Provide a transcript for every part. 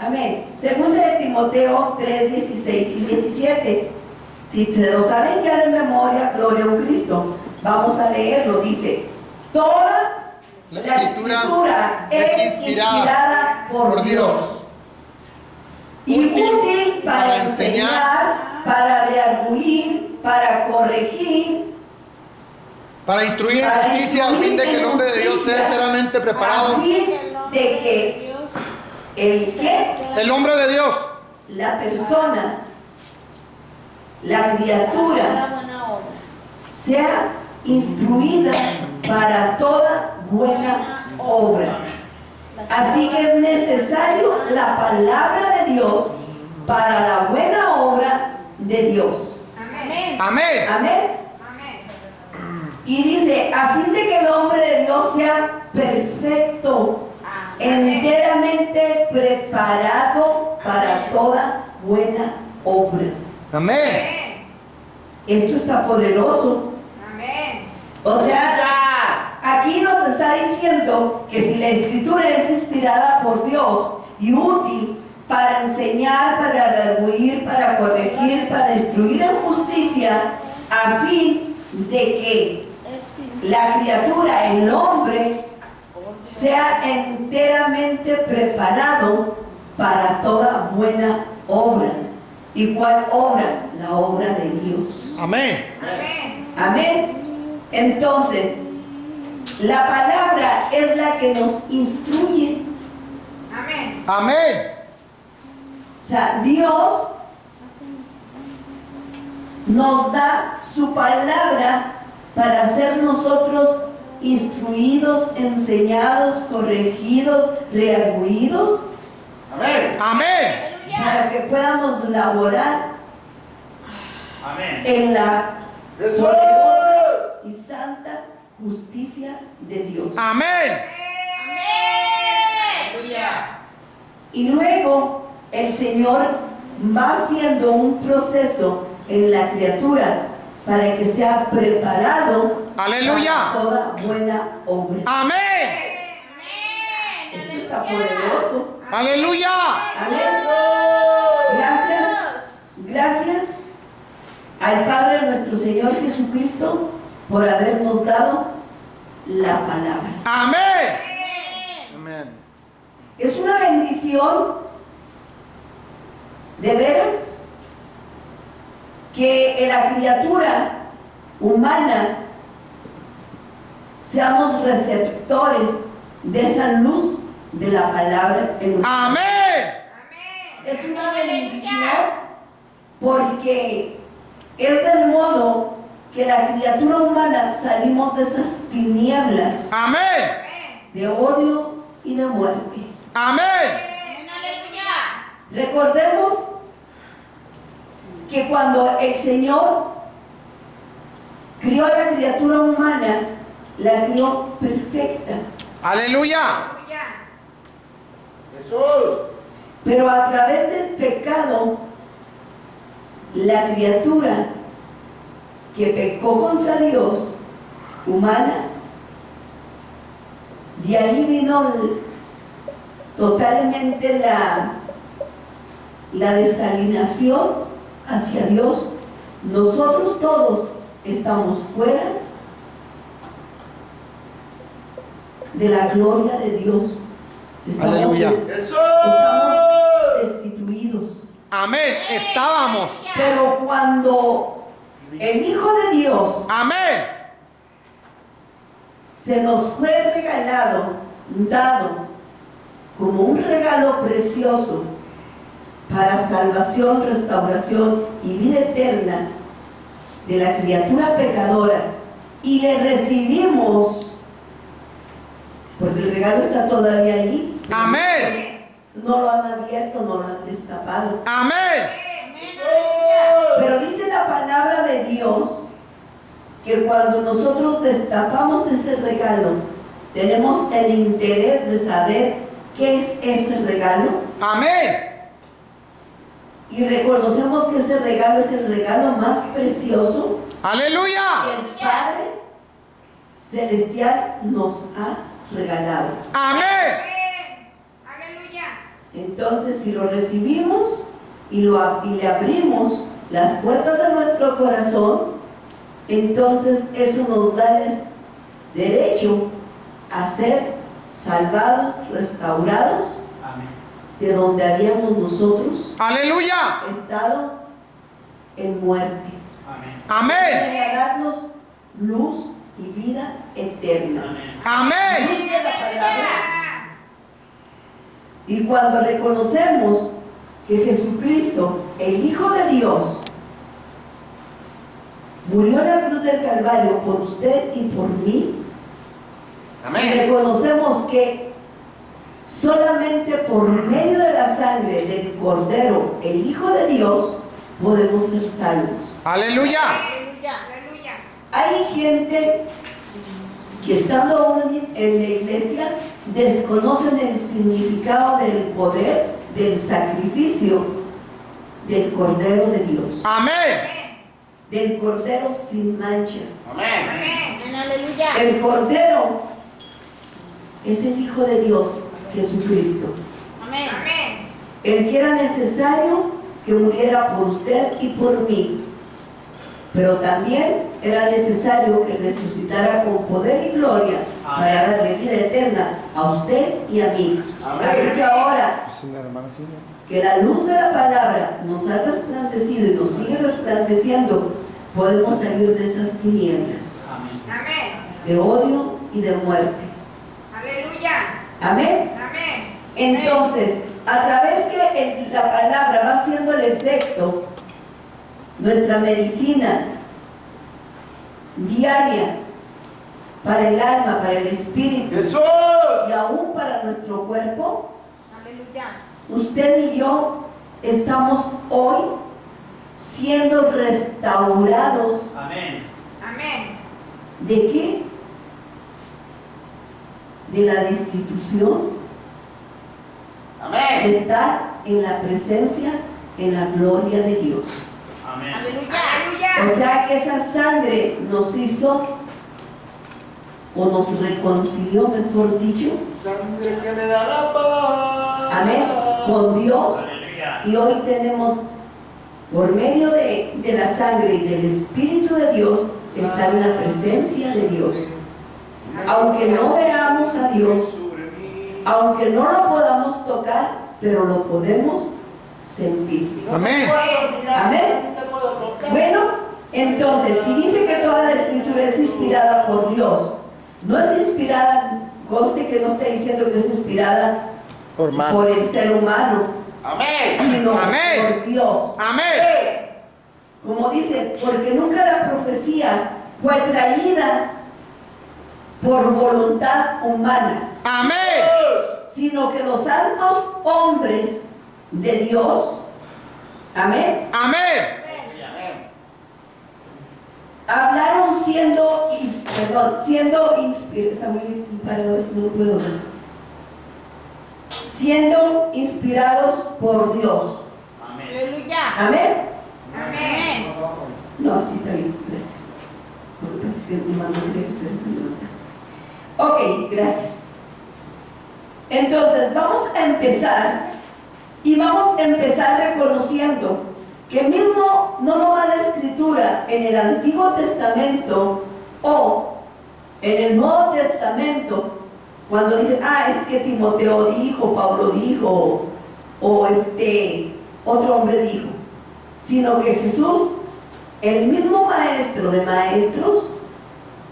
Amén. Segunda de Timoteo 3, 16 y 17. Si te lo saben ya de memoria, gloria a un Cristo. Vamos a leerlo. Dice: toda la escritura es inspirada por Dios y útil para enseñar, para redarguir, para corregir, para instruir en justicia, a fin de que el hombre de Dios sea enteramente preparado. A fin de que el hombre de Dios, la persona, la criatura, sea instruida para toda buena obra. Así que es necesario la palabra de Dios para la buena obra de Dios. Amén. Amén. Amén. Y dice, a fin de que el hombre de Dios sea perfecto, enteramente preparado para toda buena obra. Amén. Esto está poderoso. Amén. O sea, aquí nos está diciendo que si la escritura es inspirada por Dios y útil para enseñar, para redarguir, para corregir, para instruir en justicia, a fin de que la criatura, el hombre, sea enteramente preparado para toda buena obra. ¿Y cuál obra? La obra de Dios. Amén. Amén. Amén. Entonces, la palabra es la que nos instruye. Amén. Amén. O sea, Dios nos da su palabra para ser nosotros instruidos, enseñados, corregidos, redarguidos. Amén. Amén. Para que podamos laborar Amén. en la poderosa y santa justicia de Dios. Amén. Y luego el Señor va haciendo un proceso en la criatura para que sea preparado Aleluya. para toda buena obra. Amén. Esto está poderoso. Aleluya. Amén. Gracias al Padre nuestro Señor Jesucristo por habernos dado la palabra. Amén. Amén. Es una bendición, de veras, que en la criatura humana seamos receptores de esa luz de la palabra en nuestro. Amén. Es una bendición porque es del modo que la criatura humana salimos de esas tinieblas Amén. de odio y de muerte. Amén. Recordemos que cuando el Señor crió a la criatura humana, la crió perfecta. Aleluya. Jesús. Pero a través del pecado, la criatura que pecó contra Dios, humana, de ahí vino totalmente la desalinación hacia Dios. Nosotros todos estamos fuera de la gloria de Dios. Aleluya. Estamos destituidos. Amén. Estábamos. Pero cuando el Hijo de Dios Amén. se nos fue regalado, dado como un regalo precioso para salvación, restauración y vida eterna de la criatura pecadora, y le recibimos, porque el regalo está todavía ahí. Amén. No lo han abierto, no lo han destapado. Amén. Pero dice la palabra de Dios que cuando nosotros destapamos ese regalo, tenemos el interés de saber qué es ese regalo. Amén. Y reconocemos que ese regalo es el regalo más precioso que Aleluya. el Padre Celestial nos ha regalado. Amén. Aleluya. Entonces, si lo recibimos y le abrimos las puertas de nuestro corazón, entonces eso nos da el derecho a ser salvados, restaurados, Amén. de donde habíamos nosotros Aleluya. estado en muerte. Amén. Amén. Para darnos luz y vida eterna. Amén. Luz de la palabra. Y cuando reconocemos que Jesucristo, el Hijo de Dios, murió en la cruz del Calvario por usted y por mí, y reconocemos que solamente por medio de la sangre del Cordero, el Hijo de Dios, podemos ser salvos. Aleluya. Aleluya. Aleluya. Hay gente que estando aún en la iglesia desconocen el significado del poder, del sacrificio del Cordero de Dios, Amén. del Cordero sin mancha. Amén. Amén. Aleluya. El Cordero es el Hijo de Dios, Jesucristo, Amén. Amén. el que era necesario que muriera por usted y por mí, pero también era necesario que resucitara con poder y gloria para darle vida eterna a usted y a mí. Así que ahora Es una hermana Silvia. que la luz de la palabra nos ha resplandecido y nos sigue resplandeciendo, podemos salir de esas tinieblas Amén. de odio y de muerte. Aleluya. Amén. Amén. Entonces, a través que la palabra va haciendo el efecto, nuestra medicina diaria para el alma, para el espíritu y aún para nuestro cuerpo, Aleluya. usted y yo estamos hoy siendo restaurados. Amén. Amén. ¿De qué? De la destitución, de estar en la presencia, en la gloria de Dios. Amén. Aleluya. O sea que esa sangre nos hizo, o nos reconcilió, mejor dicho, Sangre que me da la paz. amén, con Dios. Aleluya. Y hoy tenemos, por medio de la sangre y del Espíritu de Dios, estar en la presencia de Dios. Aunque no veamos a Dios, aunque no lo podamos tocar, pero lo podemos sentir. Amén. Amén. Bueno, entonces, si dice que toda la Escritura es inspirada por Dios, no es inspirada, conste que no está diciendo que es inspirada por el ser humano, sino Amén. por Dios. Amén. Como dice, porque nunca la profecía fue traída por voluntad humana, Amén. sino que los santos hombres de Dios, amén, Amén. hablaron siendo inspirados, está muy parado esto, no lo puedo ver, siendo inspirados por Dios, Amén. Aleluya. amén. Amén. No, sí está bien, gracias. Lo que pasa es que me mandó un texto, ok, gracias. Entonces, vamos a empezar reconociendo que mismo no nomás la Escritura en el Antiguo Testamento o en el Nuevo Testamento, cuando dicen, es que Timoteo dijo, Pablo dijo, o otro hombre dijo, sino que Jesús, el mismo Maestro de maestros,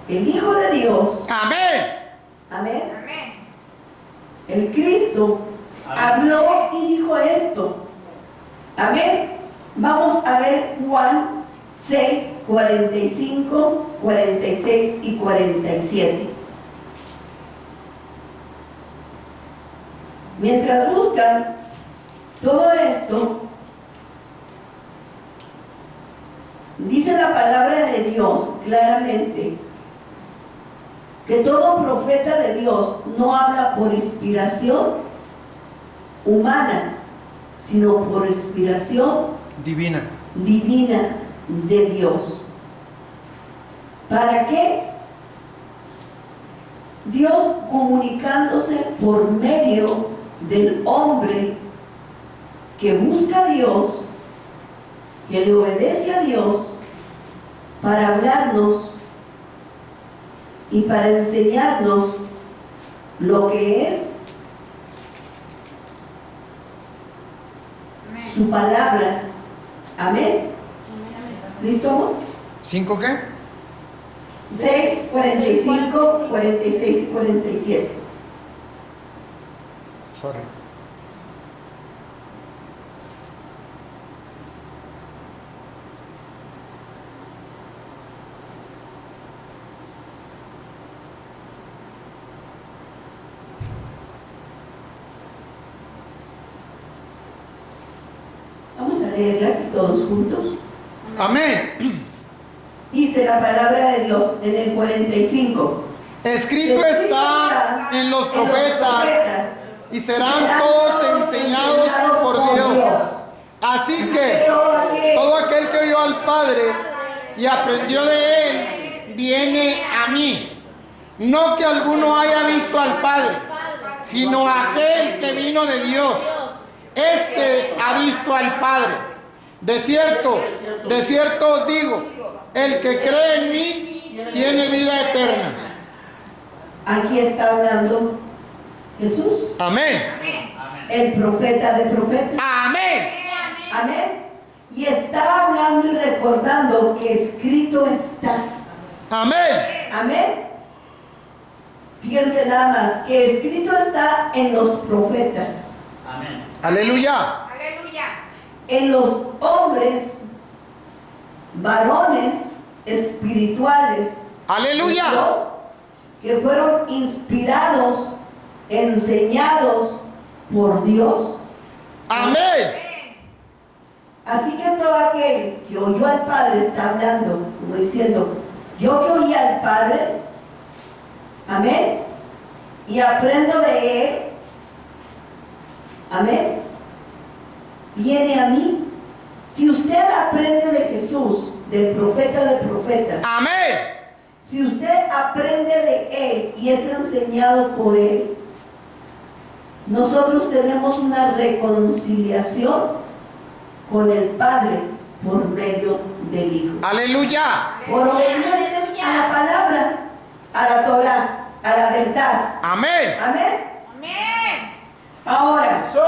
el Hijo de Dios, Amén. amén, Amén. el Cristo, habló y dijo esto, amén. Vamos a ver Juan 6, 45, 46 y 47. Mientras buscan todo esto, dice la palabra de Dios claramente que todo profeta de Dios no habla por inspiración humana, sino por inspiración Divina. divina de Dios. ¿Para qué? Dios comunicándose por medio del hombre que busca a Dios, que le obedece a Dios para hablarnos y para enseñarnos lo que es su palabra. Amén. ¿Listo, amor? ¿5 qué? 6, 45, 46 y 47. Sorry. Vamos a leerla aquí todos juntos. Amén. Dice la palabra de Dios en el 45. Escrito está en los profetas y serán todos enseñados por Dios. Así que todo aquel que oyó al Padre y aprendió de Él, viene a mí. No que alguno haya visto al Padre, sino aquel que vino de Dios. Este ha visto al Padre. De cierto os digo, el que cree en mí tiene vida eterna. Aquí está hablando Jesús, Amén. el profeta de profetas. Amén. Amén. Y está hablando y recordando que escrito está. Amén. Amén. Fíjense nada más, que escrito está en los profetas, Amén. Aleluya. Aleluya. en los hombres, varones espirituales, Aleluya. de Dios, que fueron inspirados, enseñados por Dios. Amén. Así que todo aquel que oyó al Padre está hablando, como diciendo, yo que oí al Padre, amén, y aprendo de Él, amén, viene a mí. Si usted aprende de Jesús, del profeta de profetas, Amén. si usted aprende de Él y es enseñado por Él, nosotros tenemos una reconciliación con el Padre por medio del Hijo. Aleluya. Por obedientes a la palabra, a la Torah, a la verdad. Amén. Amén. Amén. Ahora, Jesús.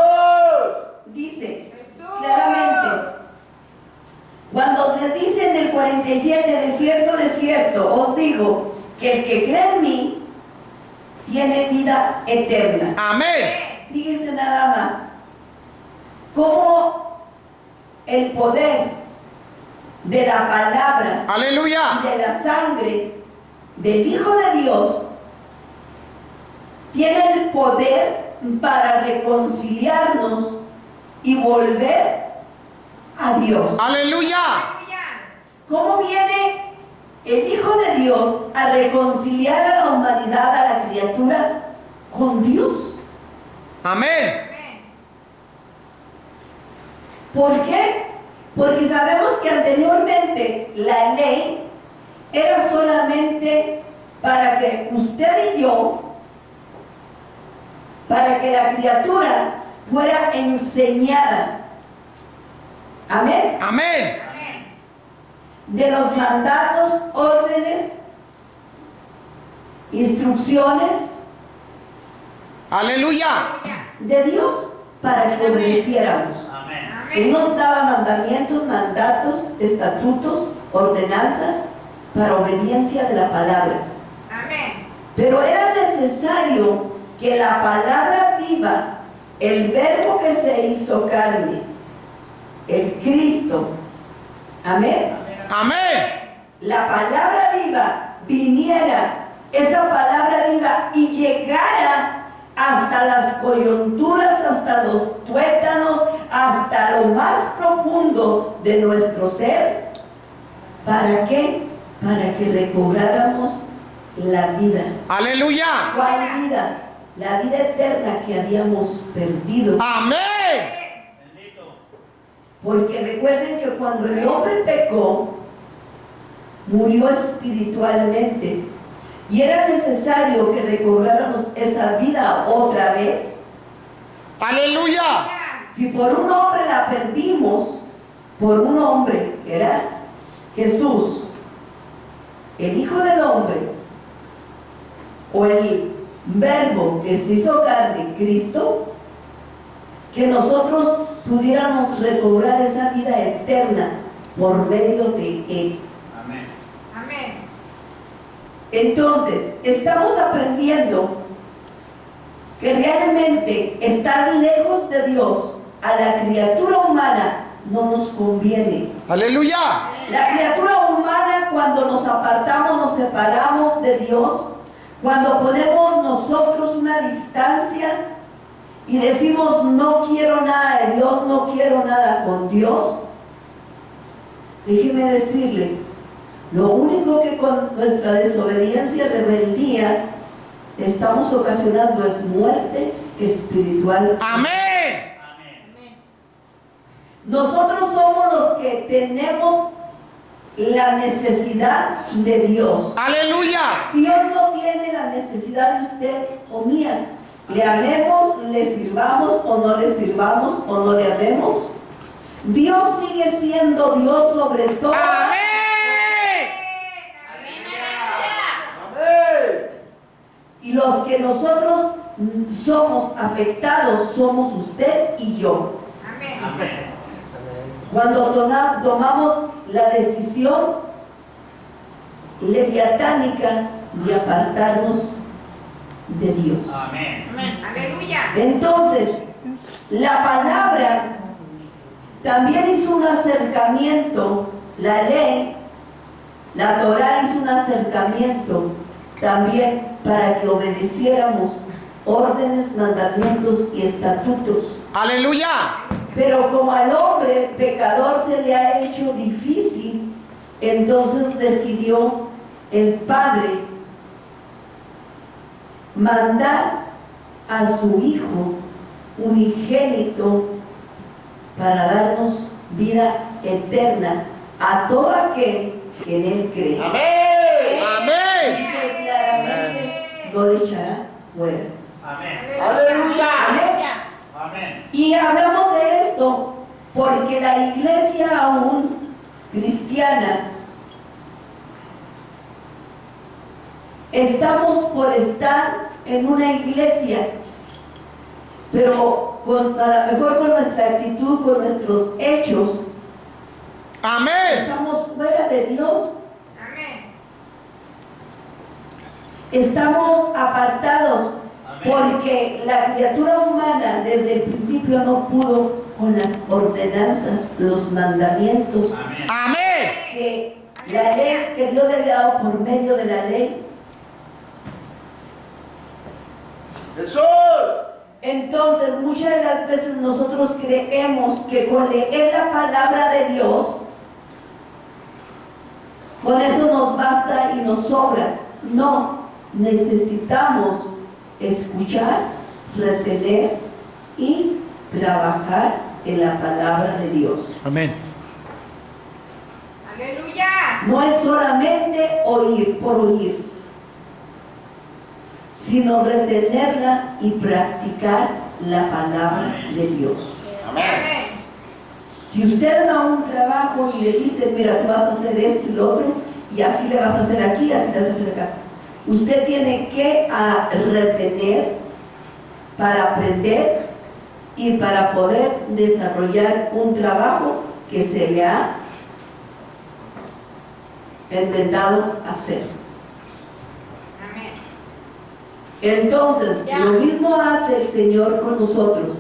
dice Jesús. claramente, cuando les dice en el 47, de cierto, os digo que el que cree en mí tiene vida eterna. Amén. Fíjense nada más, cómo el poder de la palabra y Aleluya. de la sangre del Hijo de Dios tiene el poder para reconciliarnos y volver a Dios. Aleluya. Aleluya. ¿Cómo viene el Hijo de Dios a reconciliar a la humanidad, a la criatura, con Dios? Amén. Amén. ¿Por qué? Porque sabemos que anteriormente la ley era solamente para que usted y yo, para que la criatura fuera enseñada. Amén. Amén. Amén. De los mandatos, órdenes, instrucciones Aleluya. de Dios para que obedeciéramos. Amén. Él Amén. nos daba mandamientos, mandatos, estatutos, ordenanzas para obediencia de la palabra. Amén. Pero era necesario que la palabra viva, el verbo que se hizo carne, el Cristo, amén, Amén. la palabra viva viniera, esa palabra viva, y llegara hasta las coyunturas, hasta los tuétanos, hasta lo más profundo de nuestro ser. ¿Para qué? Para que recobráramos la vida. Aleluya. ¿Cuál vida? La vida eterna que habíamos perdido. Amén. Bendito. Porque recuerden que cuando el hombre pecó, murió espiritualmente. Y era necesario que recobráramos esa vida otra vez. Aleluya. Si Si por un hombre la perdimos, por un hombre, que era Jesús, el Hijo del Hombre, o el Verbo que se hizo carne, Cristo, que nosotros pudiéramos recobrar esa vida eterna por medio de Él. Amén. Amén. Entonces, estamos aprendiendo que realmente estar lejos de Dios a la criatura humana no nos conviene. Aleluya. La criatura humana, cuando nos apartamos, nos separamos de Dios, cuando ponemos nosotros una distancia y decimos no quiero nada de Dios, no quiero nada con Dios, déjeme decirle, lo único que con nuestra desobediencia y rebeldía estamos ocasionando es muerte espiritual. Amén. Amén. Nosotros somos los que tenemos la necesidad de Dios. Aleluya. Dios no tiene la necesidad de usted o mía. Le amemos, le sirvamos o no le sirvamos o no le amemos. Dios sigue siendo Dios sobre todo. Amén. Amén. Y los que nosotros somos afectados somos usted y yo. Amén. Amén. Cuando tomamos la decisión leviatánica de apartarnos de Dios. Amén. Amén. Aleluya. Entonces, la palabra también hizo un acercamiento, la ley, la Torá hizo un acercamiento también para que obedeciéramos órdenes, mandamientos y estatutos. Aleluya. Pero como al hombre pecador se le ha hecho difícil, entonces decidió el Padre mandar a su Hijo unigénito para darnos vida eterna a todo aquel que en Él cree. Amén. Amén. Dice claramente, no le echará fuera. Amén. Aleluya. Amén. Amén. Y hablamos de esto porque la iglesia aún cristiana estamos por estar en una iglesia, pero a lo mejor con nuestra actitud, con nuestros hechos, Amén. estamos fuera de Dios, Amén. estamos apartados. Amén. Porque la criatura humana desde el principio no pudo con las ordenanzas, los mandamientos, Amén. Amén. que la ley que Dios le había dado por medio de la ley. Jesús. Entonces muchas de las veces nosotros creemos que con leer la palabra de Dios, con eso nos basta y nos sobra. No, necesitamos escuchar, retener y trabajar en la palabra de Dios. Amén. Aleluya. No es solamente oír por oír, sino retenerla y practicar la palabra de Dios. Amén. Amén. Si usted da un trabajo y le dice, mira, tú vas a hacer esto y lo otro, y así le vas a hacer aquí, y así le vas a hacer acá, usted tiene que retener para aprender y para poder desarrollar un trabajo que se le ha inventado hacer. Amén. Entonces, lo mismo hace el Señor con nosotros.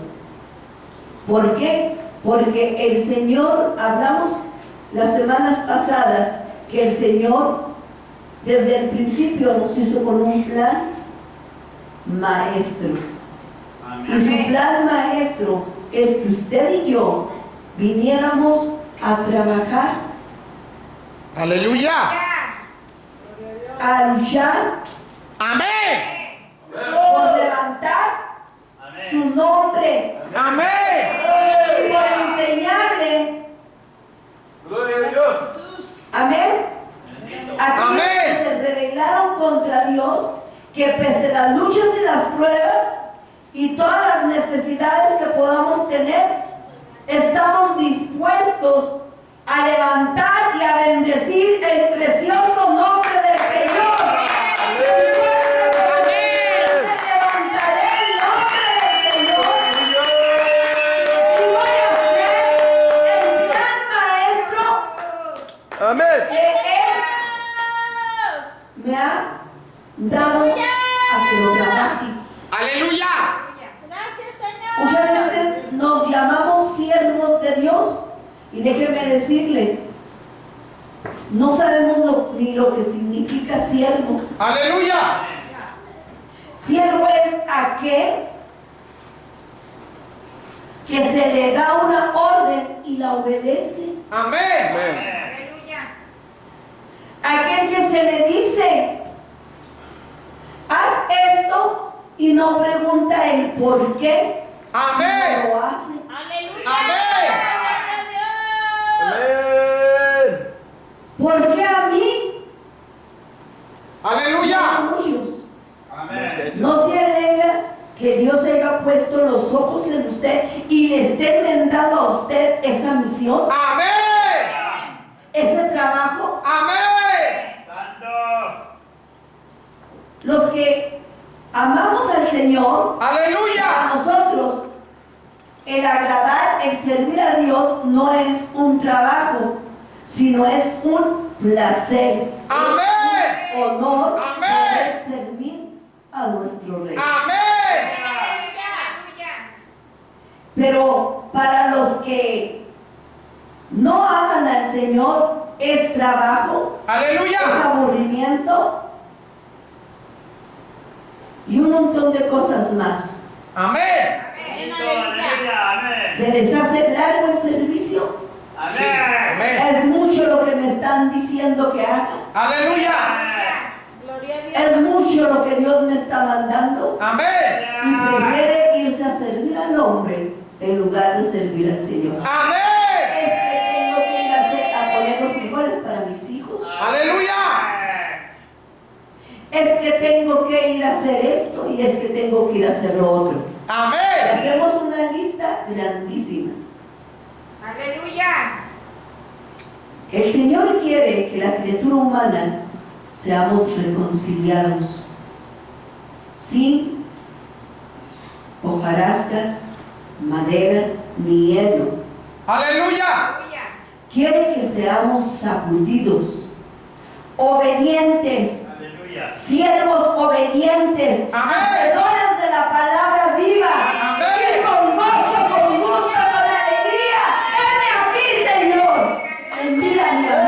¿Por qué? Porque el Señor, hablamos las semanas pasadas, que el Señor desde el principio nos hizo con un plan maestro. Y Amén. su plan maestro es que usted y yo viniéramos a trabajar, Aleluya. a luchar Amén. por levantar su Amén. nombre Amén. y por enseñarle. Gloria a Dios. Amén. Bendito. Aquellos Amén. que se rebelaron contra Dios, que pese a las luchas y las pruebas y todas las necesidades que podamos tener, dispuestos a levantar y a bendecir el precioso nombre del Señor. Levantaré el nombre del Señor y voy a ser el gran maestro Amén. que Él me ha dado a que lo trabaje. Aleluya. Gracias, Señor. Muchas veces nos llamamos siervos de Dios y déjeme decirle, no sabemos ni lo que significa siervo. Aleluya. Siervo es aquel que se le da una orden y la obedece. Amén. Aleluya. Aquel que se le dice, haz esto y no pregunta el por qué. Amén. Lo hace. Aleluya. Amén. Amén. ¿Por qué a mí? Aleluya. A muchos. Amén. No se alegra que Dios haya puesto los ojos en usted y le esté dando a usted esa misión, Amén. ese trabajo. Amén. Santo. Los que amamos al Señor, a Aleluya. nosotros el agradar, el servir a Dios no es un trabajo, sino es un placer. Amén. Es un honor Amén. poder servir a nuestro Rey. Amén. Aleluya. Pero para los que no aman al Señor es trabajo, es Aleluya. aburrimiento y un montón de cosas más. Amén. Amén. Aleluya. Amén. ¿Se les hace largo el servicio? Amén. Amén. Es mucho lo que me están diciendo que haga. Aleluya. Gloria a Dios. Es mucho lo que Dios me está mandando. Amén. Y prefiere irse a servir al hombre en lugar de servir al Señor. Amén. Es que tengo que ir a poner los frijoles para mis hijos. Aleluya. Es que tengo que ir a hacer esto y es que tengo que ir a hacer lo otro. Y Amén. hacemos una lista grandísima. Aleluya. El Señor quiere que la criatura humana seamos reconciliados, sin hojarasca, madera ni hielo. Aleluya. Aleluya. Quiere que seamos sacudidos, obedientes, Aleluya. siervos obedientes, Amén. hacedores de la palabra viva. Amén. Y con gozo, con gusto, con alegría, heme aquí, Señor. Envíame a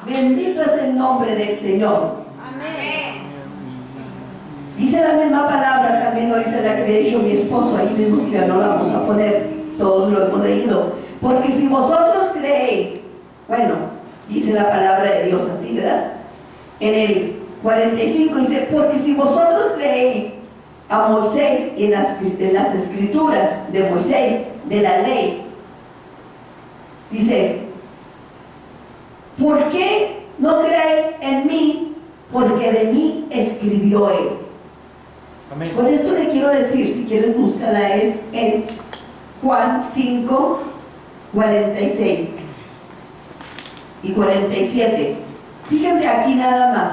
mí. Bendito es el nombre del Señor. Amén. Dice la misma palabra también ahorita la que había dicho mi esposo, ahí mismo si ya no la vamos a poner, todos lo hemos leído. Porque si vosotros creéis, bueno, dice la palabra de Dios así, ¿verdad? En el 45 dice, porque si vosotros creéis a Moisés y en las escrituras de Moisés, de la ley, dice, ¿por qué no creéis en mí? Porque de mí escribió él. Amén. Con esto le quiero decir, si quieres búscala, es en Juan 5, 46 y 47. Fíjense aquí nada más.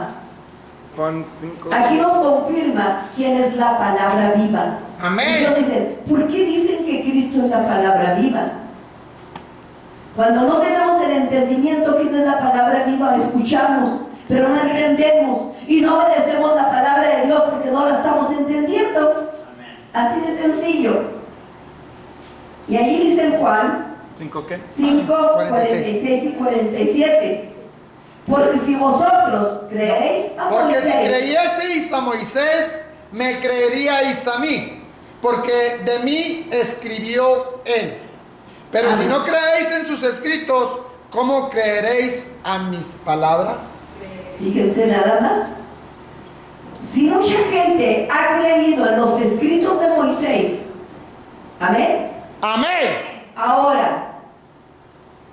Juan 5. Aquí nos confirma quién es la palabra viva. Amén. Ellos dicen, ¿por qué dicen que Cristo es la palabra viva? Cuando no tenemos el entendimiento quién es la palabra viva, escuchamos, pero no entendemos y no obedecemos la palabra de Dios porque no la estamos entendiendo. Así de sencillo. Y ahí dice en Juan ¿5 qué? 5, 46 y 47. Porque si vosotros creéis a Porque si Moisés, creyeseis a Moisés, me creeríais a mí, porque de mí escribió él. Pero si no creéis en sus escritos, ¿cómo creeréis a mis palabras? fíjense nada más. Si mucha gente ha creído en los escritos de Moisés, amén. Amén. Ahora,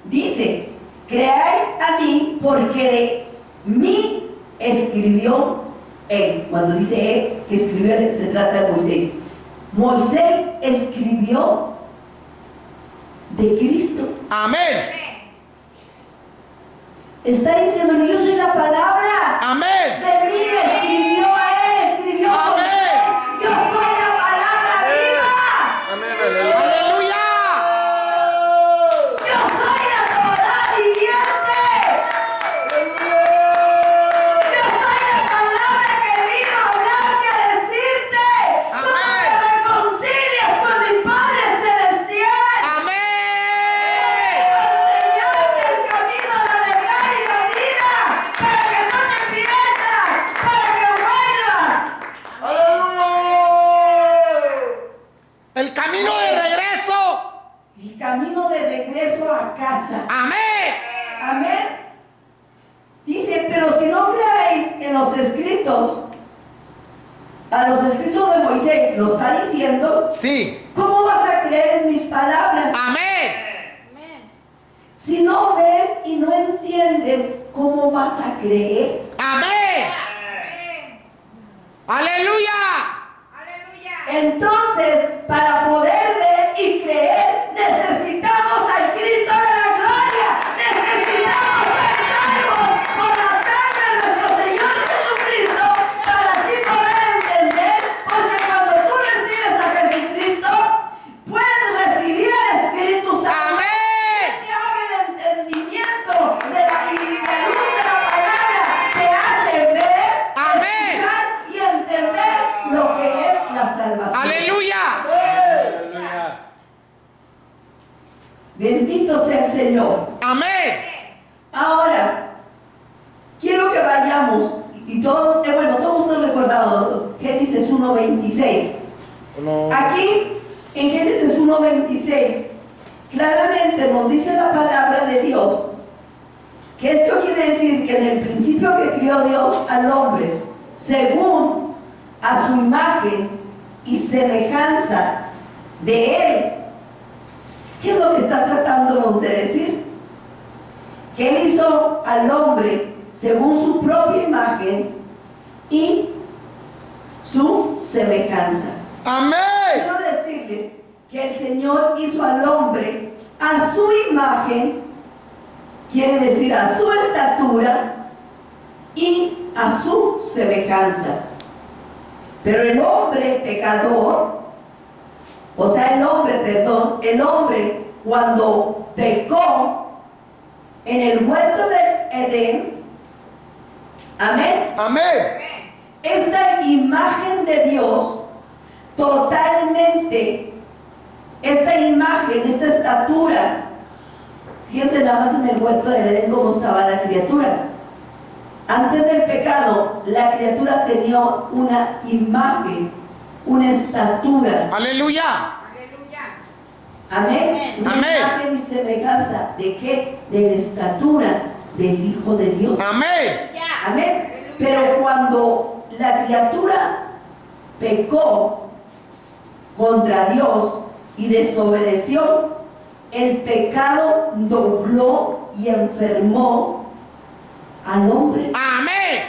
dice, creáis a mí porque de mí escribió él. Cuando dice él, que escribió él, se trata de Moisés. Moisés escribió de Cristo. Amén. Está diciendo, yo soy la palabra. Amén. De mí escribió a él, escribió a Amén. él. Yo soy la palabra viva. Amén. Aleluya. Aleluya. Yo soy la Torá viviente. Yo soy la palabra que vino a hablarte, a decirte. Tú Amén. te reconcilias con mi Padre Celestial. Amén. Enseñarte el camino, la verdad y la vida. Para que no te pierdas. Para que vuelvas. El camino de regreso. El camino de regreso a casa. Amén. Amén. Dice, pero si no creáis en los escritos, a los escritos de Moisés, lo está diciendo, Sí. ¿cómo vas a creer en mis palabras? Amén. Amén. Si no ves y no entiendes, ¿cómo vas a creer? Amén. Amén. Aleluya. Aleluya. Entonces, para poder ver y creer, necesitamos al Cristo de la gloria. Necesitamos ser salvos por la sangre de nuestro Señor Jesucristo, para así poder entender, porque cuando tú recibes a Jesucristo, puedes recibir al Espíritu Santo. Amén. Te abre el entendimiento de la luz de la palabra, te hace ver, Amén. escuchar y entender lo que es la salvación. Aleluya. Bendito sea el Señor. Amén. Ahora, quiero que vayamos, y todos, todos hemos recordado Génesis 1:26. Uno. Aquí, en Génesis 1:26, claramente nos dice la palabra de Dios que esto quiere decir que en el principio que crió Dios al hombre, según a su imagen y semejanza de él. ¿Qué es lo que está tratándonos de decir? Que él hizo al hombre según su propia imagen y su semejanza. Amén. Quiero decirles que el Señor hizo al hombre a su imagen, quiere decir a su estatura y a su semejanza. Pero el hombre pecador, el hombre cuando pecó en el huerto de Edén, amén, Amén. esta imagen de Dios totalmente, esta imagen, esta estatura, fíjense nada más en el huerto de Edén cómo estaba la criatura. Antes del pecado, la criatura tenía una imagen, una estatura. Aleluya. Aleluya. Amén. Una Amén. imagen y semejanza. ¿De qué? De la estatura del Hijo de Dios. Amén. Amén. Pero cuando la criatura pecó contra Dios y desobedeció, el pecado dobló y enfermó al hombre. Amén.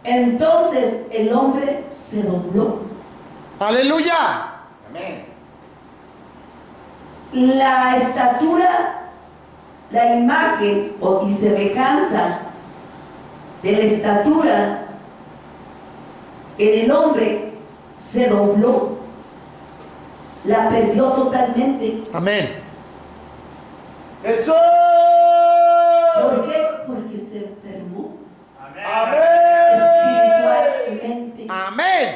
Entonces el hombre se dobló. Aleluya. La estatura, la imagen y semejanza de la estatura en el hombre se dobló, la perdió totalmente. Amén. Eso. ¿Por qué? Porque se enfermó Amén. espiritualmente. Amén.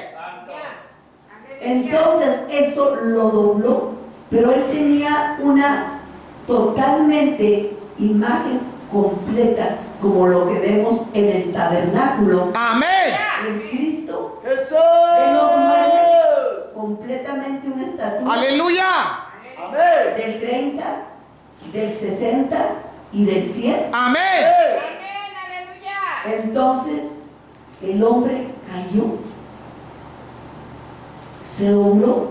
Entonces esto lo dobló, pero él tenía una totalmente imagen completa, como lo que vemos en el tabernáculo. Amén. En Cristo, Eso. en los muebles, completamente una estatura Aleluya. Amén. del 30, del 60 y del 100. Amén. Amén. Aleluya. Entonces el hombre cayó, se dobló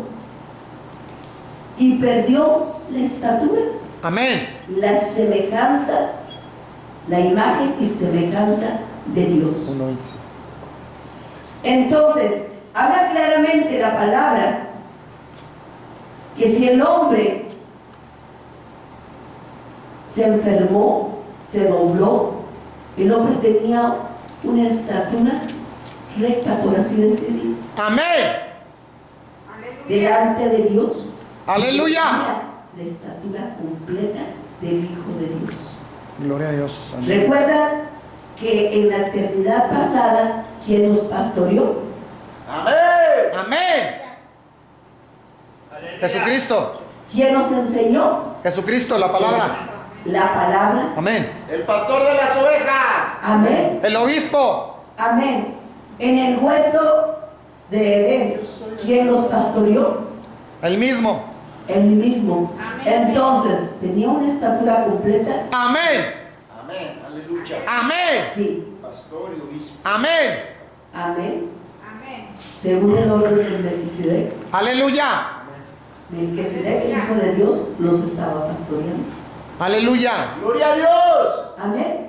y perdió la estatura, Amén. la semejanza, la imagen y semejanza de Dios. 1:26. Entonces, habla claramente la palabra que si el hombre se enfermó, se dobló. El hombre tenía una estatura recta, por así decirlo, Amén. delante de Dios. Aleluya. La estatura completa del Hijo de Dios. Gloria a Dios. Amén. Recuerdan que en la eternidad pasada, ¿quién nos pastoreó? Amén. Amén. Jesucristo. ¿Quién nos enseñó? Jesucristo, la palabra. La palabra. Amén. El pastor de las ovejas. Amén. El obispo. Amén. En el huerto de Edén, ¿quién los pastoreó? El mismo. Él mismo. Amén. Entonces, ¿tenía una estatura completa? Amén. Amén. Aleluya. Amén. Sí. Pastor y obispo. Amén. Amén. Amén. Según el orden de Melquisedec. Aleluya. Melquisedec, el Hijo de Dios, los estaba pastoreando. Aleluya. Gloria a Dios. Amén.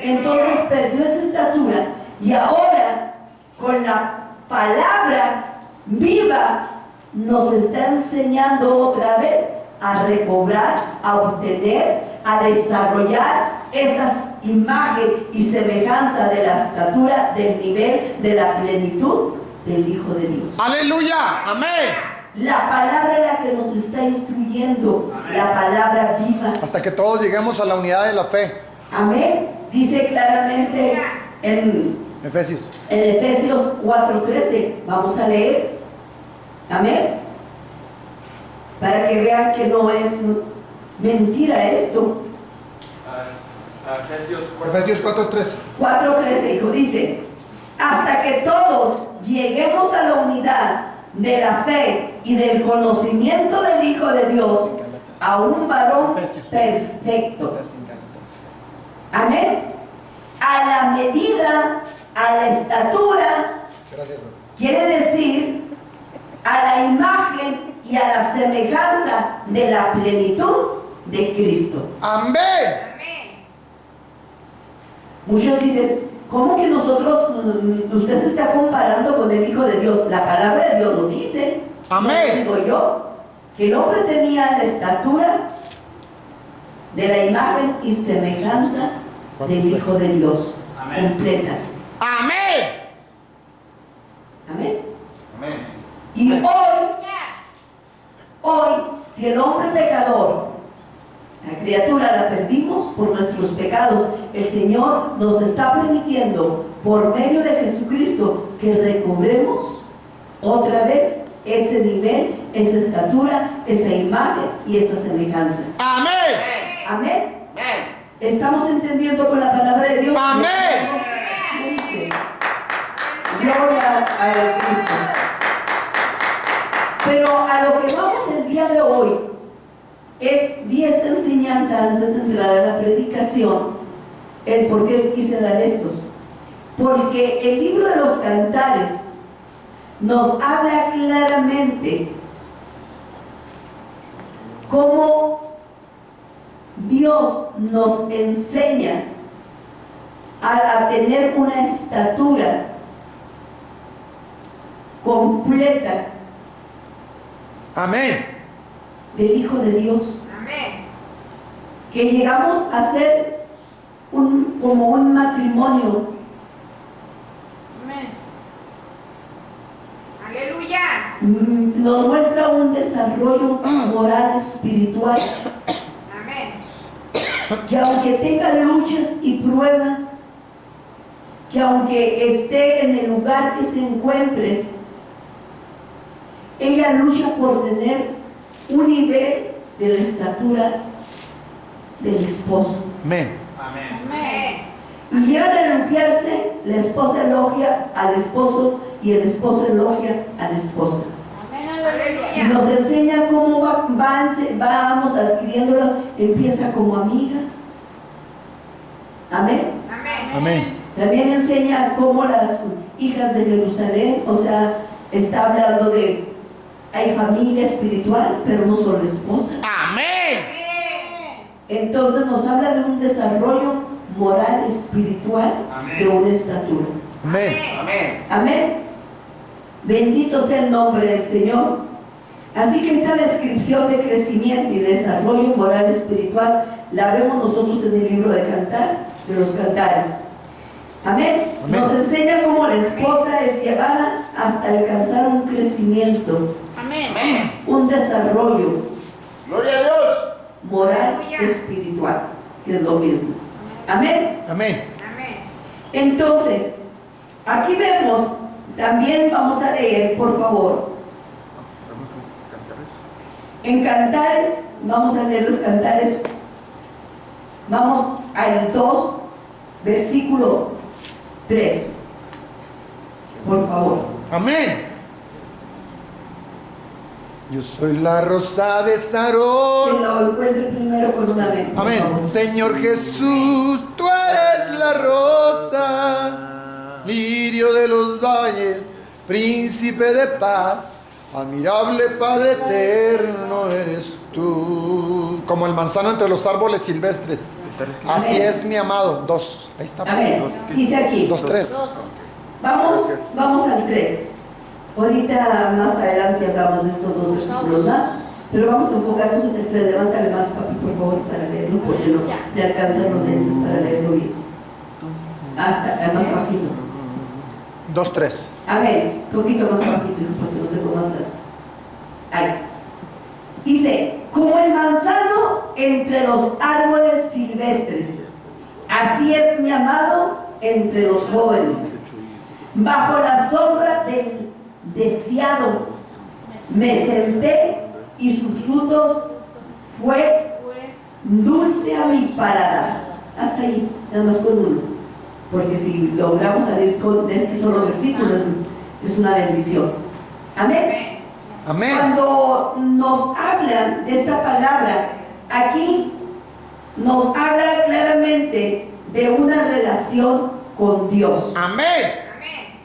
Entonces perdió esa estatura y ahora con la palabra viva nos está enseñando otra vez a recobrar, a obtener, a desarrollar esas imágenes y semejanza de la estatura, del nivel, de la plenitud del Hijo de Dios. Aleluya. Amén. La palabra es la que nos está instruyendo, la palabra viva. Hasta que todos lleguemos a la unidad de la fe. Amén. Dice claramente en Efesios. Efesios 4:13. Vamos a leer. Amén. Para que vean que no es mentira esto. Efesios 4:13. 4:13, hijo, dice: hasta que todos lleguemos a la unidad de la fe y del conocimiento del Hijo de Dios, a un varón perfecto. Amén. A la medida, a la estatura, Gracias. quiere decir a la imagen y a la semejanza de la plenitud de Cristo. Amén. Amén. Muchos dicen, ¿cómo que nosotros, usted se está comparando con el Hijo de Dios? La palabra de Dios lo dice. Amén. No lo digo yo, que el hombre tenía la estatura de la imagen y semejanza del Hijo de Dios. Amén. Completa. Amén. Amén. Amén. Y hoy, si el hombre pecador, la criatura la perdimos por nuestros pecados, el Señor nos está permitiendo, por medio de Jesucristo, que recobremos otra vez ese nivel, esa estatura, esa imagen y esa semejanza. Amén. Amén. Amén. ¿Estamos entendiendo con la palabra de Dios? Amén. ¿Qué dice? Gloria a Cristo. Pero a lo que vamos el día de hoy es, di esta enseñanza antes de entrar a la predicación, el por qué quise dar estos. Porque el libro de los Cantares nos habla claramente cómo Dios nos enseña a tener una estatura completa Amén. del Hijo de Dios, Amén. que llegamos a ser como un matrimonio. Amén. Aleluya. Nos muestra un desarrollo moral, espiritual, Amén. que aunque tenga luchas y pruebas, que aunque esté en el lugar que se encuentre, ella lucha por tener un nivel de la estatura del esposo. Amén. Amén. Amén. Y ya de elogiarse, la esposa elogia al esposo y el esposo elogia a la esposa. Amén. Y Aleluya. nos enseña cómo vamos adquiriéndolo. Empieza como amiga. Amén. Amén. Amén. También enseña cómo las hijas de Jerusalén, o sea, está hablando de, hay familia espiritual, pero no solo esposa. Amén. Amén. Entonces nos habla de un desarrollo moral, espiritual, Amén. de una estatura. Amén. Amén. Amén. Bendito sea el nombre del Señor. Así que esta descripción de crecimiento y desarrollo moral espiritual la vemos nosotros en el libro de los Cantares. Amén. Amén. Nos enseña cómo la esposa es llevada hasta alcanzar un crecimiento, Amén. un desarrollo Gloria a Dios. moral Aleluya. espiritual, que es lo mismo. Amén. Amén. Amén. Entonces, aquí vemos, también vamos a leer, por favor, en Cantares, vamos a leer los Cantares, vamos al 2, versículo 3, por favor. Amén. Yo soy la rosa de Que Sarón. lo encuentre primero con una vez. por Amén. favor. Señor Jesús, tú eres la rosa, lirio de los valles, príncipe de paz, admirable Padre eterno eres tú. Como el manzano entre los árboles silvestres. Así Amén. es mi amado. 2. Ahí está. Amén. Dice aquí. 2, 3. Vamos al 3. Ahorita más adelante hablamos de estos dos versículos más, pero vamos a enfocarnos en el 3. Levántale más, papi, por favor, para leerlo, porque no le alcanzan los lentes para leerlo bien. Hasta más bajito. 2, 3. A ver, un poquito más bajito, hijo, porque no tengo más las. Ahí. Dice, como el manzano entre los árboles silvestres, así es mi amado entre los jóvenes. Bajo la sombra del deseado me senté y sus frutos fue dulce a mi paladar. Hasta ahí, nada más con uno. Porque si logramos salir de este solo versículo es una bendición. Amén. Amén. Cuando nos hablan de esta palabra, aquí nos habla claramente de una relación con Dios, Amén. Amén.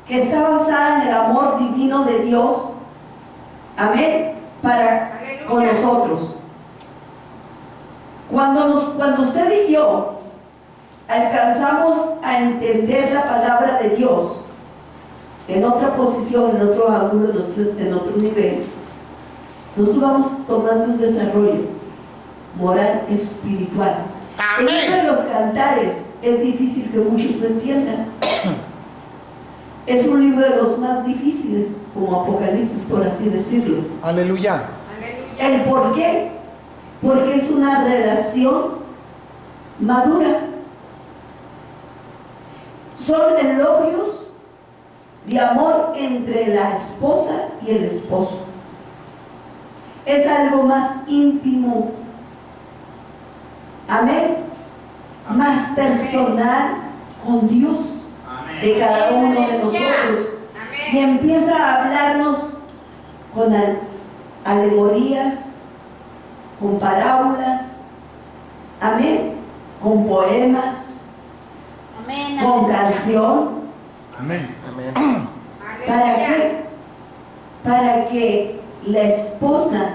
que está basada en el amor divino de Dios, amén, para Aleluya. con nosotros. Cuando usted y yo alcanzamos a entender la palabra de Dios en otra posición, en otro ángulo, en otro nivel, nosotros vamos tomando un desarrollo moral espiribral. Amén. En uno de los Cantares es difícil que muchos lo entiendan. Es un libro de los más difíciles, como Apocalipsis, por así decirlo. Aleluya. Aleluya. ¿El por qué? Porque es una relación madura. Son elogios de amor entre la esposa y el esposo. Es algo más íntimo. Amén. Más personal con Dios de cada uno de nosotros. Y Amén. empieza a hablarnos con alegorías, con parábolas, amén, con poemas, Amén. con canción. Amén. ¿Para qué? Para que la esposa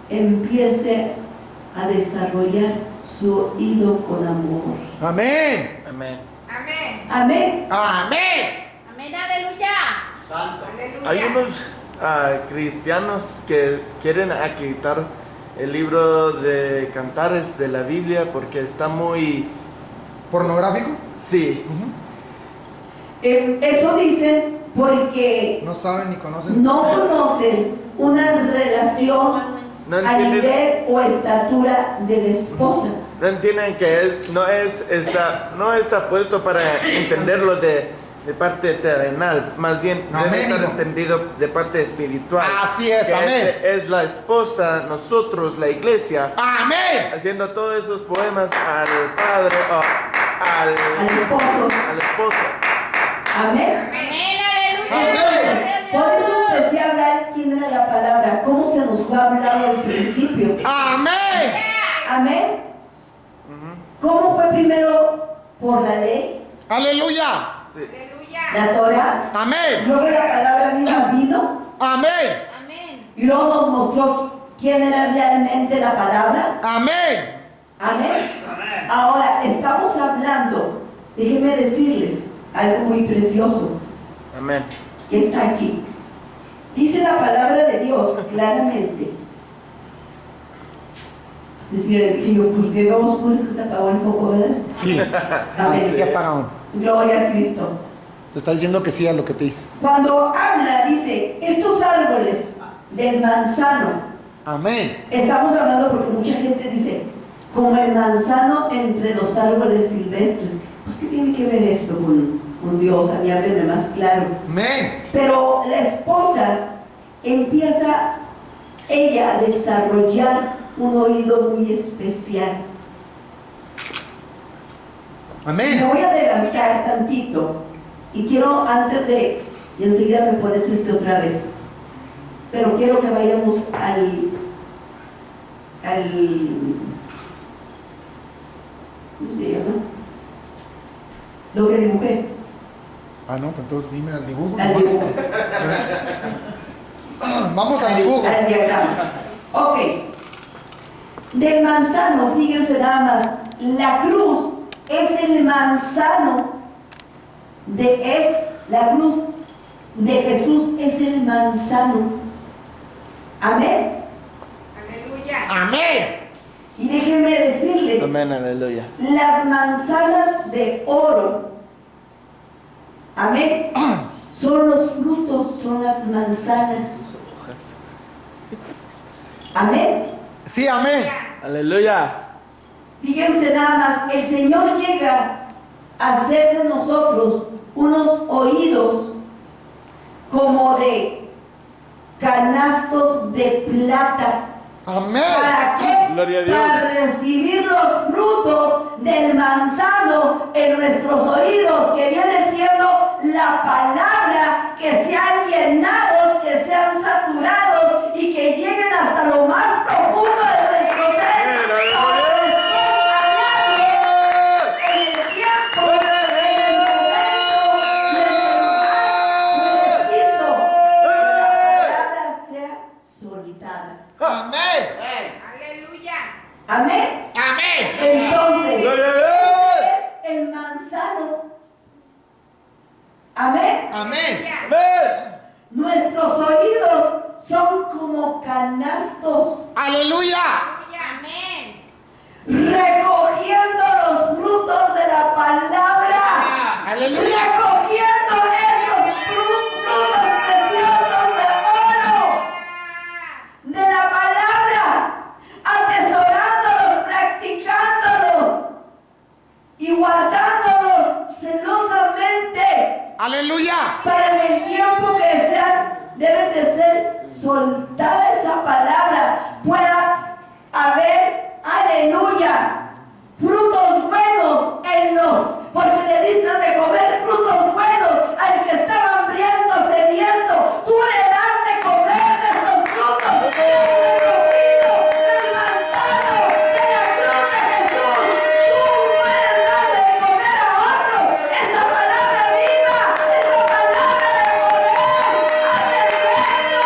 empiece a desarrollar su oído con amor. Amén. Amén. Amén. Amén. Amén. Amén. Aleluya. Aleluya. Hay unos cristianos que quieren quitar el libro de Cantares de la Biblia porque está muy... ¿Pornográfico? Sí. Eso dicen porque No saben ni conocen. no conocen una relación No a entienden, nivel o estatura de la esposa. no entienden que él no está puesto para entenderlo de parte terrenal, más bien Amén, debe estar hijo. entendido de parte espiritual. Así es, Que amén. Es la esposa, nosotros, la iglesia, Amén. haciendo todos esos poemas al padre, Al esposo. al esposo. Amén. Amén. Aleluya. Amén. Por eso empecé a hablar quién era la palabra, cómo se nos fue hablado al principio. Amén. Amén. ¿Cómo fue primero por la ley? Aleluya. Sí. Aleluya. La Torah. Amén. Luego la palabra misma vino Amén. Amén. y luego nos mostró quién era realmente la palabra. Amén. Amén. Ahora estamos hablando, déjenme decirles algo muy precioso Amén. que está aquí. Dice la palabra de Dios claramente. Decía que yo, pues que vamos con es que se apagó el foco, ¿verdad? Sí, Amén. así se apaga. Gloria a Cristo. Te está diciendo que sí a lo que te dice. Cuando habla, dice, estos árboles del manzano. Amén. Estamos hablando porque mucha gente dice, como el manzano entre los árboles silvestres. Pues, ¿qué tiene que ver esto con Dios? A mí hábleme más claro. Amén. Pero la esposa empieza ella a desarrollar un oído muy especial. Me Amén. voy a adelantar tantito y quiero antes de, y enseguida me pones otra vez, pero quiero que vayamos ¿cómo se llama? Lo que dibujé. Ah, no, pues entonces dime al dibujo. Al nomás. dibujo. Vamos al dibujo. Al diagrama. Ok. Del manzano, fíjense nada más, la cruz es el manzano la cruz de Jesús es el manzano. Amén. Aleluya. Amén. Y déjenme decirle, Amén, aleluya. las manzanas de oro, amén, son los frutos, son las manzanas. Amén. Sí, amén. Aleluya. Fíjense nada más, el Señor llega a hacer de nosotros unos oídos como de canastos de plata. Amén. ¿Para qué? Gloria a Dios. Para recibir los frutos del manzano en nuestros oídos, que viene siendo la palabra, que sean llenados, que sean saturados y que lleguen hasta lo más profundo de nuestro ser. En el tiempo, en el momento, preciso, que la palabra sea soltada. Amén. Aleluya. Amén. Amén. Entonces, Gloria a Dios. es el manzano. Amén. Amén. Amén. Nuestros oídos son como canastos Aleluya. Amén. recogiendo los frutos de la palabra. Aleluya. Recogiendo esos frutos preciosos de oro de la palabra, atesorándolos, practicándolos y guardándolos celosamente Aleluya. para en el tiempo que sean, deben de ser soltada esa palabra, pueda haber, aleluya, frutos buenos en los, porque le diste de comer frutos buenos al que estaba hambriento, sediento, tú le das de comer de esos frutos, del manzano, de la cruz de Jesús, tú puedes darle de comer a otro, esa palabra viva, esa palabra de poder, hace efecto,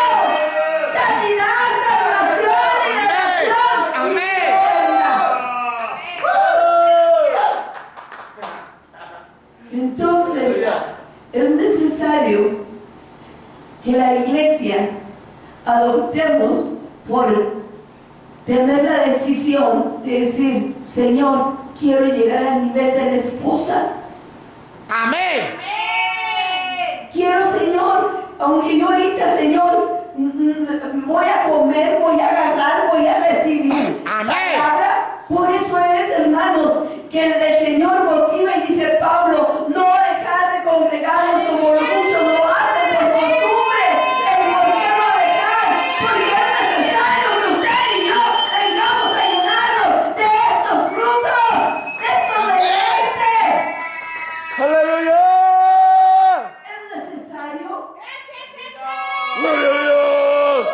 sanidad, salvación, liberación, Amén. Entonces, es necesario que la iglesia adoptemos por tener la decisión de decir, Señor, quiero llegar al nivel de la esposa. Amén. Quiero, Señor, aunque yo ahorita, Señor, voy a comer, voy a agarrar, voy a recibir Amén. palabra. Por eso es, hermanos, que el Señor motiva y dice Pablo, no dejar de congregarnos como muchos lo hacen por costumbre. ¿El por qué no dejar? Porque es necesario que usted y yo tengamos a llenarnos de estos frutos, de estos deleites. Aleluya. Es necesario. Gracias, Jesús. Gloria a Dios.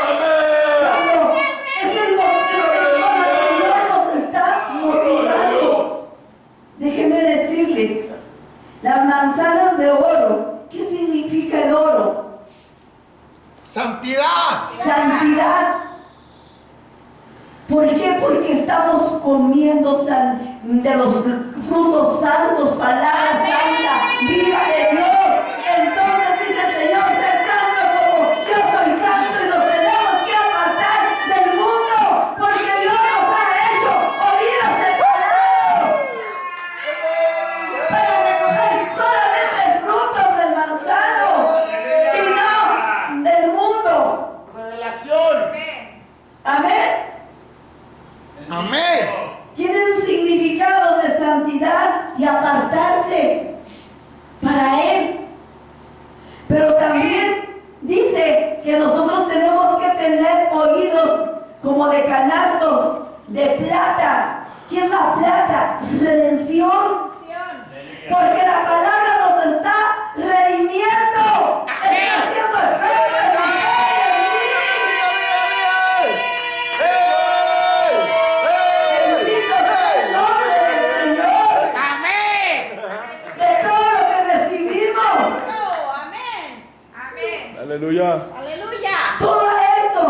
Amén. Es el Señor nos está motivando. Déjenme decirles, las manzanas de oro, ¿qué significa el oro? Santidad. Santidad. ¿Por qué? Porque estamos comiendo de los frutos santos, palabra santa, viva de Dios. como de canastos de plata. ¿Qué es la plata? Redención. Porque la palabra nos está redimiendo. Está haciendo efecto. Bendito sea el nombre del Señor. Amén. De todo lo que recibimos. Amén. Amén. Aleluya. Aleluya. Todo esto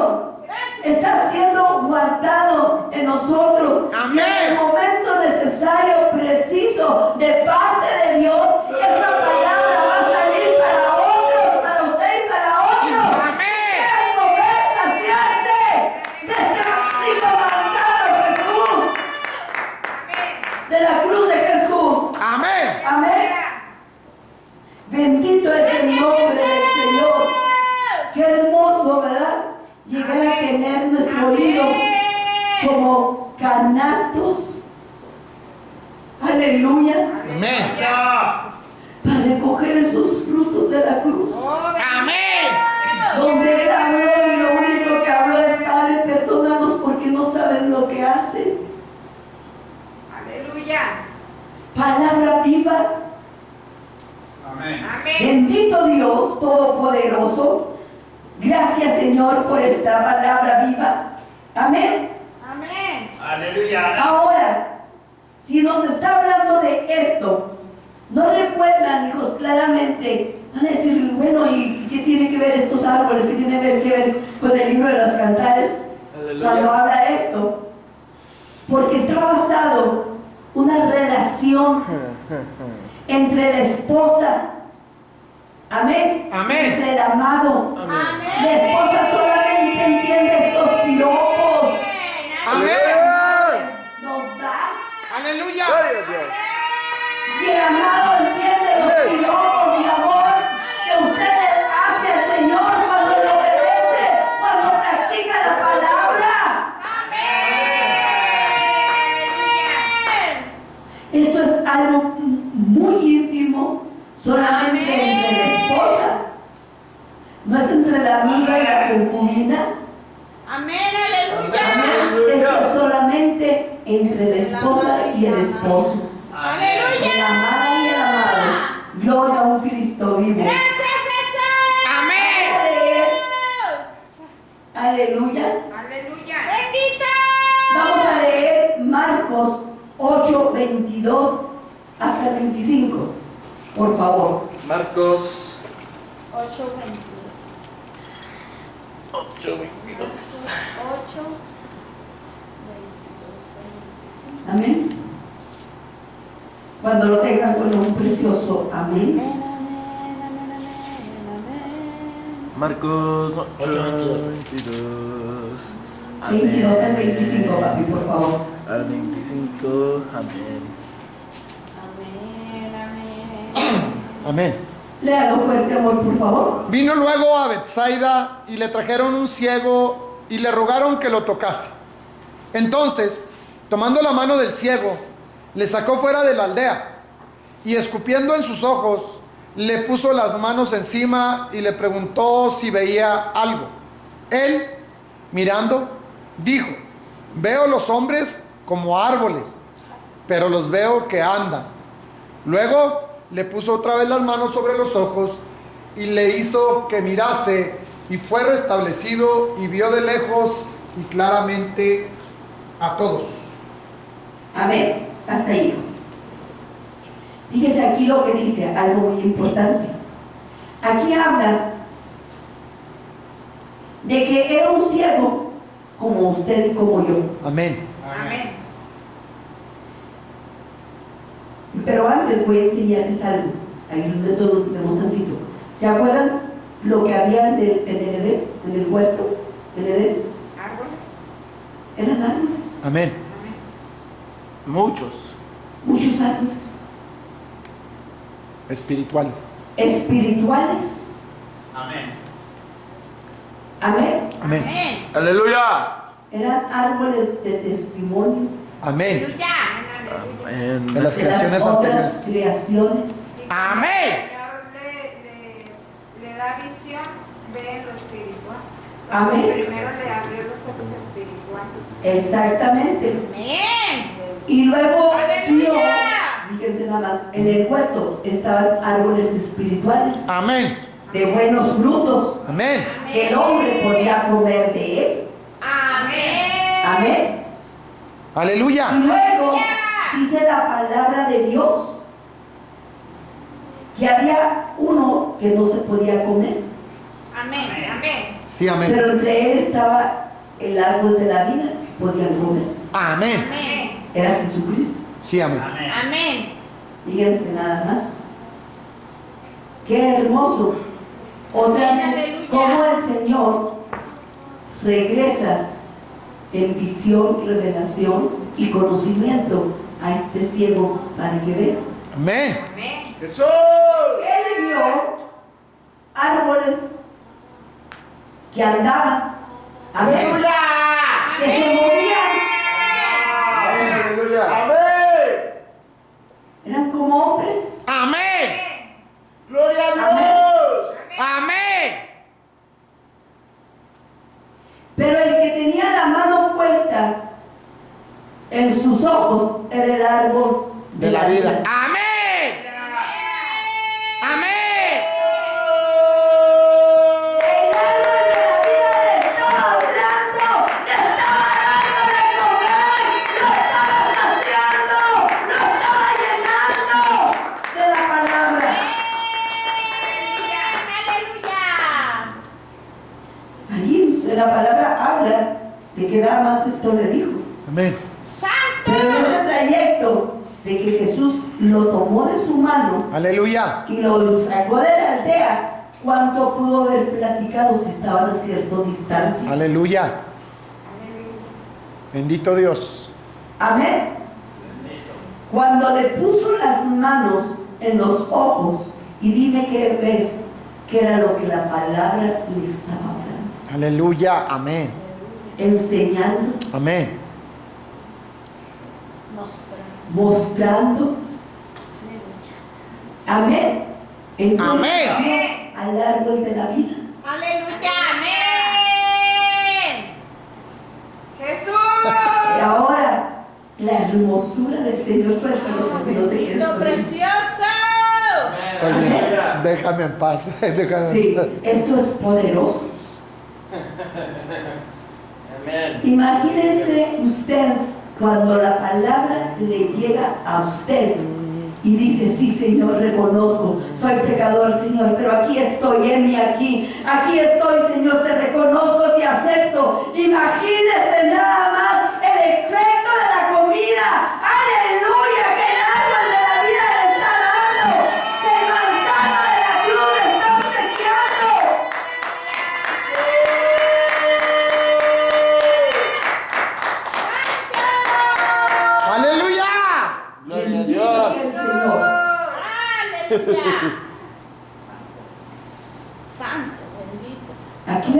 está siendo guardado en nosotros. Amén. Y en el momento necesario, preciso, de parte de Dios, esa palabra va a salir para otros, para usted y para otros. Amén. ¡Qué promesa se hace de este bendito manzano Jesús! De la cruz de Jesús. Amén. Amén. Bendito es el nombre del Señor. Qué hermoso, ¿verdad? Llegar a tener nuestros oídos como canastos. Aleluya. Amén. Para recoger esos frutos de la cruz. Amén. Donde Él habló y lo único que habló es: Padre, perdónanos porque no saben lo que hacen. Aleluya. Palabra viva. Amén. Amén. Bendito Dios Todopoderoso. Gracias, Señor, por esta palabra viva. Amén. Amén. Aleluya. Ahora, si nos está hablando de esto, ¿no recuerdan, hijos, claramente? Van a decir, bueno, ¿y qué tiene que ver estos árboles? ¿Qué tiene que ver con el libro de las Cantares? Aleluya. Cuando habla esto. Porque está basado una relación entre la esposa, amén, Amén. entre el amado. Amén. La esposa solamente entiende estos piropos. Amén. Nos da. Aleluya. Gloria a Dios. Y el amado entiende los piropos de amor que usted le hace al Señor cuando le obedece, cuando practica la palabra. Esto es algo muy íntimo, solamente entre la esposa. No es entre la amiga y la concubina. Amén. Aleluya. Amén. Esto es solamente entre la esposa y el esposo. Aleluya. La amada y el amado. Gloria a un Cristo vivo. Gracias, Jesús. Amén. Vamos a leer. Aleluya. Aleluya. Bendita. Vamos a leer Marcos 8, 22 hasta el 25. Por favor. Marcos 8:22. 8:22. 8:22. Amén. Cuando lo tengan con un precioso amén. Marcos 8:22. 22 al 25, papi, por favor. Al 25. Amén. Amén. Léalo fuerte, amor, por favor. Vino luego a Betsaida y le trajeron un ciego y le rogaron que lo tocase. Entonces, tomando la mano del ciego, le sacó fuera de la aldea y escupiendo en sus ojos, le puso las manos encima y le preguntó si veía algo. Él, mirando, dijo: veo los hombres como árboles, pero los veo que andan. Luego le puso otra vez las manos sobre los ojos y le hizo que mirase, y fue restablecido y vio de lejos y claramente a todos. Amén. Hasta ahí. Fíjese aquí lo que dice, algo muy importante. Aquí habla de que era un ciego como usted y como yo. Amén. Amén. Pero antes voy a enseñarles algo. Ahí de todos tenemos tantito. ¿Se acuerdan lo que había en el Edén, en el huerto, en Edén? Árboles. Eran árboles, Amén. Amén. Muchos. muchos árboles Espirituales. espirituales. Amén. Amén. Amén. Amén. Aleluya. Eran árboles de testimonio Amén. Aleluya. Amén. De las de creaciones las otras anteriores. creaciones. Amén. El Señor le da visión, ve en lo espiritual. Amén. Primero le abrió los ojos espirituales. Exactamente. Amén. Y luego vio, ¡Aleluya! fíjense nada más, en el huerto estaban árboles espirituales Amén. de buenos frutos Amén. que el hombre podía comer de él. Amén. Amén. Y Aleluya. luego dice la palabra de Dios que había uno que no se podía comer, Amén. Amén. Sí, amén. pero entre él estaba el árbol de la vida que podían comer. Amén. Amén. Era Jesucristo. Sí, amén. Amén. Fíjense nada más. Qué hermoso. Otra Amén, vez, aleluya. cómo el Señor regresa en visión, revelación y conocimiento a este ciego para que vea. Amén. Amén. Jesús. Él vio árboles que andaban, amén, Aleluya. que se movían, Aleluya. Amén. eran como hombres. Amén. Gloria a Amén. Dios. Amén. Pero el que tenía la mano puesta en sus ojos era el árbol De la vida. Amén. Amén. El árbol de la vida le estaba hablando, le estaba dando de comer, lo estaba saciando, lo estaba llenando de la palabra. Aleluya. Ahí de la palabra habla de que nada más esto le dijo. Amén. Pero en ese trayecto de que Jesús lo tomó de su mano Aleluya. y lo sacó de la aldea, ¿cuánto pudo haber platicado si estaban a cierta distancia? Aleluya. Bendito Dios. Amén. Cuando le puso las manos en los ojos y dime qué ves, que era lo que la palabra le estaba hablando, Aleluya. Amén. enseñando, Amén. mostrando. Amén. Entonces, Amén. vio al árbol de la vida. Aleluya. Amén. Jesús. Y ahora, la hermosura del Señor, suéltalo porque no te quedes Lo con él. precioso. Estoy bien. Déjame en paz. Déjame Sí, en paz. esto es poderoso. Amén. Imagínese usted cuando la palabra le llega a usted y dice, sí Señor, reconozco, soy pecador Señor, pero aquí estoy, heme aquí estoy Señor, te reconozco, te acepto. Imagínese nada más el efecto de la comida, aleluya, que el árbol de la vida le está dando, que el manzano de la cruz le está obsequiando. Aleluya. Gloria a Bendito Dios. sea el Señor. Aleluya. Santo, bendito. Aquí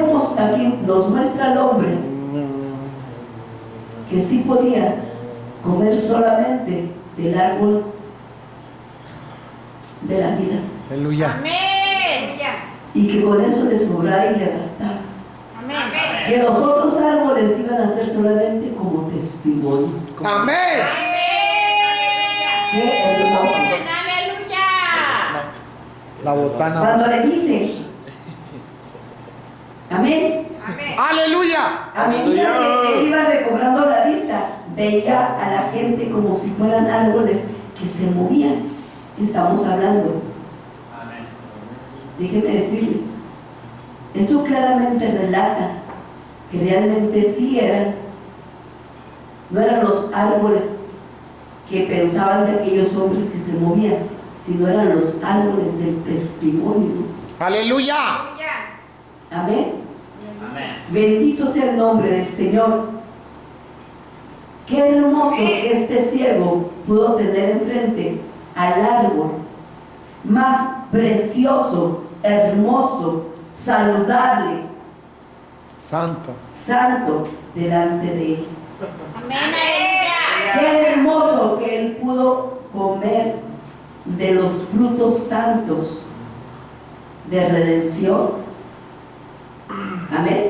nos muestra al hombre que sí podía comer solamente del árbol de la vida Aleluya. Amén. y que con eso le sobraba y le bastaba. Amén. Que los otros árboles iban a ser solamente como testimonio. Amén. Qué hermoso. Aleluya. La botana. Cuando le dice, amén, Amén. Aleluya. a medida que él iba recobrando la vista, veía a la gente como si fueran árboles que se movían. Estamos hablando. Déjeme decirle, esto claramente relata que realmente sí no eran los árboles que pensaban de aquellos hombres que se movían, sino eran los árboles del testimonio. Aleluya. Amén. Bendito sea el nombre del Señor. Qué hermoso que este ciego pudo tener enfrente al árbol más precioso, hermoso, saludable, Santo. santo delante de él. Amén. Aleluya. Qué hermoso que él pudo comer de los frutos santos de redención. Amén.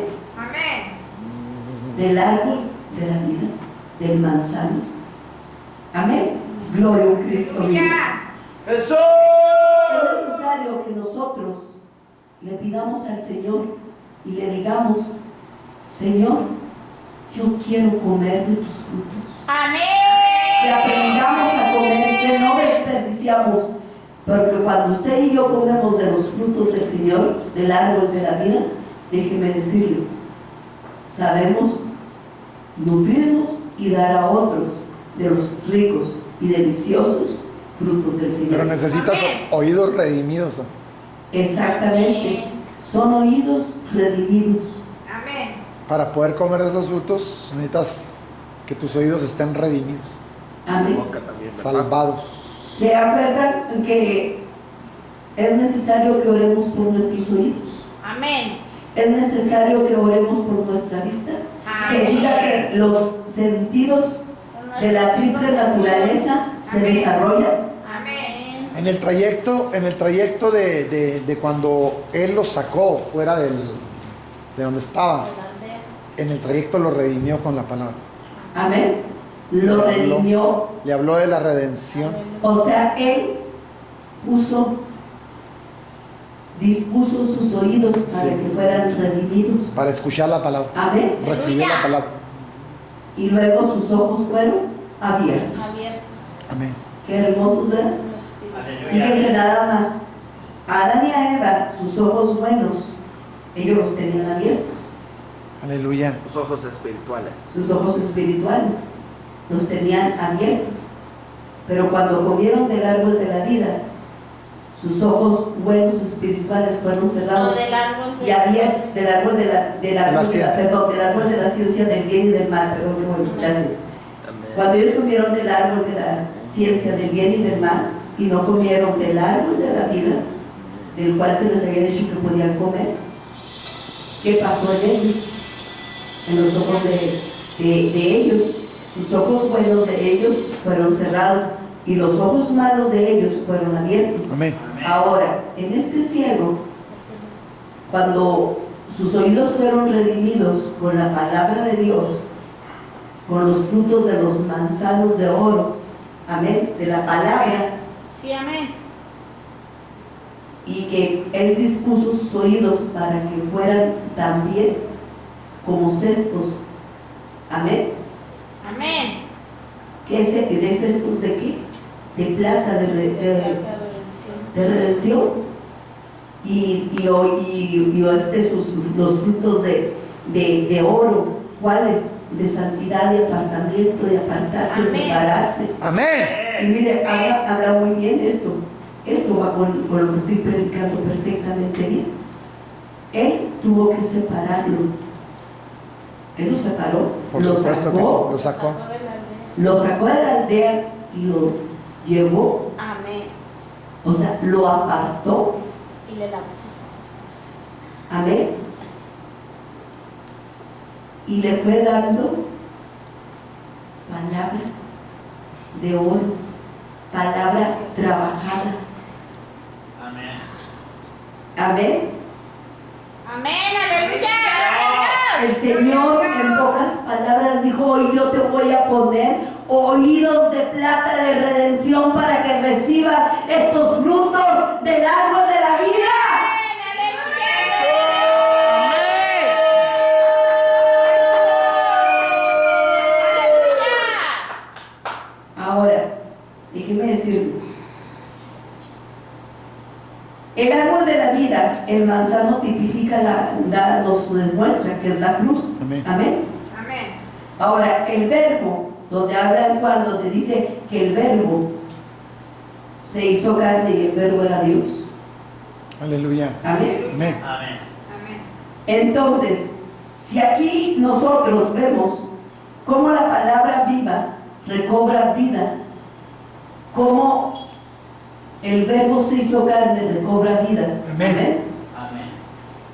del árbol de la vida, del manzano. Amén. Gloria a Cristo vivo. Jesús. Es necesario que nosotros le pidamos al Señor y le digamos: Señor, yo quiero comer de tus frutos. Amén. Que aprendamos a comer, que no desperdiciamos, porque cuando usted y yo comemos de los frutos del Señor, del árbol de la vida, déjeme decirle, sabemos nutrirnos y dar a otros de los ricos y deliciosos frutos del Señor. Pero necesitas oídos redimidos. Exactamente, son oídos redimidos. Amén. Para poder comer de esos frutos, necesitas que tus oídos estén redimidos, Amén. Boca también, ¿verdad? salvados. ¿Se acuerdan que es necesario que oremos por nuestros oídos? Amén. Es necesario que oremos por nuestra vista. Significa que los sentidos de la triple naturaleza se desarrollan. Amén. En el trayecto de cuando Él los sacó fuera de donde estaban, en el trayecto lo redimió con la palabra. Amén. Lo redimió. Le habló de la redención. O sea, Él dispuso sus oídos para Sí. que fueran redimidos. Para escuchar la palabra, Amén. recibir la palabra. Y luego sus ojos fueron abiertos. Abiertos. Amén. Qué hermosos, ¿verdad? Fíjense nada más. A Adán y a Eva, sus ojos buenos, ellos los tenían abiertos. Aleluya. Los ojos espirituales. Sus ojos espirituales los tenían abiertos. Pero cuando comieron del árbol de la vida, sus ojos buenos espirituales fueron cerrados. No, del árbol Y abiertos, del árbol de la ciencia. perdón, del árbol de la ciencia del bien y del mal. Perdón, qué bueno, gracias. Amén. Cuando ellos comieron del árbol de la ciencia del bien y del mal y no comieron del árbol de la vida, del cual se les había dicho que podían comer, ¿qué pasó en ellos? En los ojos de ellos, sus ojos buenos de ellos fueron cerrados y los ojos malos de ellos fueron abiertos. Amén. Ahora, en este ciego, cuando sus oídos fueron redimidos con la palabra de Dios, con los frutos de los manzanos de oro, amén, de la palabra, Sí, amén. y que Él dispuso sus oídos para que fueran también como cestos, amén. Amén. ¿Qué es de cestos de qué? De plata, de redención. Los frutos de oro, ¿cuáles? De santidad, de apartamiento, de apartarse, Amén. separarse. Amén. Y mire, habla muy bien esto. Esto va con lo que estoy predicando perfectamente bien. Él tuvo que separarlo. Él lo separó, Por lo supuesto que sí, sacó, lo sacó. lo sacó de la aldea y lo llevó, Amén. o sea, lo apartó. Y le lavó sus ojos. Amén. Y le fue dando palabra de oro, palabra trabajada. Amén. Amén. Amén. Aleluya. El Señor en pocas palabras dijo: hoy yo te voy a poner oídos de plata de redención para que recibas estos frutos del árbol de la vida. Ahora, déjeme decirle, el árbol de la vida, el manzano tipifica nos demuestra que es la cruz. Amén. Amén. Amén. Ahora, el verbo, donde habla en Juan, donde dice que el verbo se hizo carne y el verbo era Dios. Aleluya. Amén. Amén. Amén. Amén. Entonces, si aquí nosotros vemos cómo la palabra viva recobra vida, cómo el verbo se hizo carne recobra vida. Amén. Amén.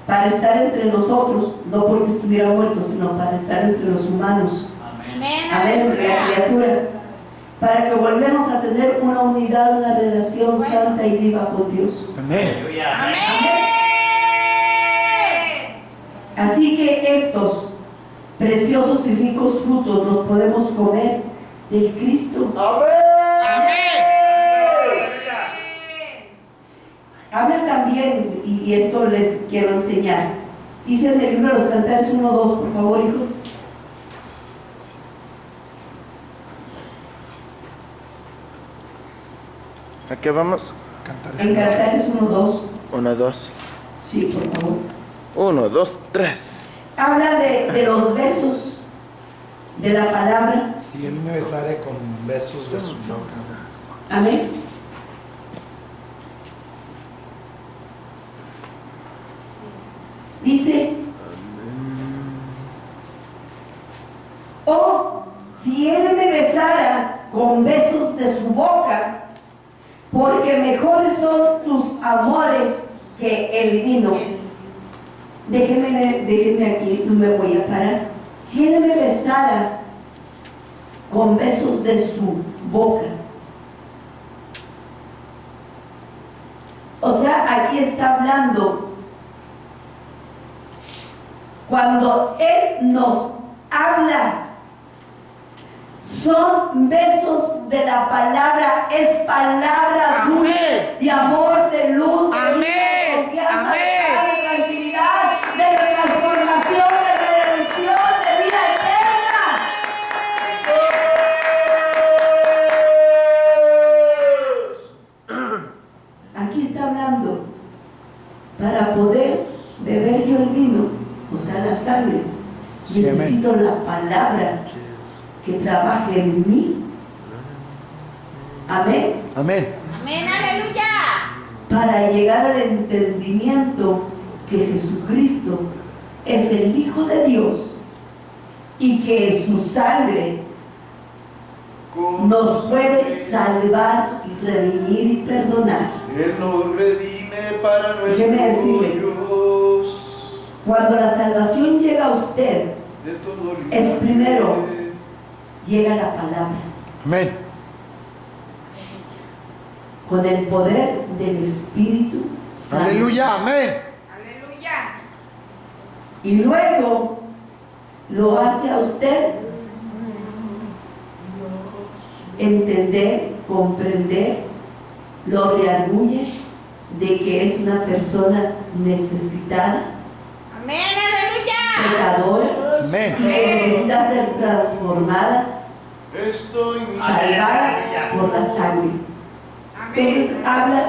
Para estar entre nosotros, no porque estuviera muerto, sino para estar entre los humanos. Amén. Amén, entre la criatura. Para que volvamos a tener una unidad, una relación santa y viva con Dios. Amén. Aleluya. Amén. Así que estos preciosos y ricos frutos los podemos comer del Cristo. Habla también, y esto les quiero enseñar, dice en el libro de los Cantares 1:2, por favor, hijo. ¿A qué vamos? En Cantares 1:2. 1, 2. Sí, por favor. 1, 2, 3. Habla de los besos de la palabra. Si él me besare con besos de su boca. Amén. Dice, oh, si él me besara con besos de su boca, porque mejores son tus amores que el vino. Déjenme aquí, no me voy a parar. Si él me besara con besos de su boca. O sea, aquí está hablando cuando él nos habla. Son besos de la palabra, es palabra dulce, de amor, de luz, de confianza, de paz, de tranquilidad, de transformación, de redención, de vida eterna. Aquí está hablando, para poder beber yo el vino, o sea, la sangre, Sí, necesito amén. la palabra que trabaje en mí. Amén. Amén. Amén, aleluya. Para llegar al entendimiento que Jesucristo es el Hijo de Dios y que su sangre nos puede salvar y redimir y perdonar. Él nos redime para Déjeme nuestros decirle, Dios. cuando la salvación llega a usted, De todo es primero, llega la palabra, Amén. con el poder del Espíritu Santo. Aleluya. Amén. Aleluya. Y luego lo hace a usted entender, comprender, lo reargulle de que es una persona necesitada, Amén, aleluya. pecadora, Amén. y que necesita ser transformada, Estoy salvada por la sangre. Entonces habla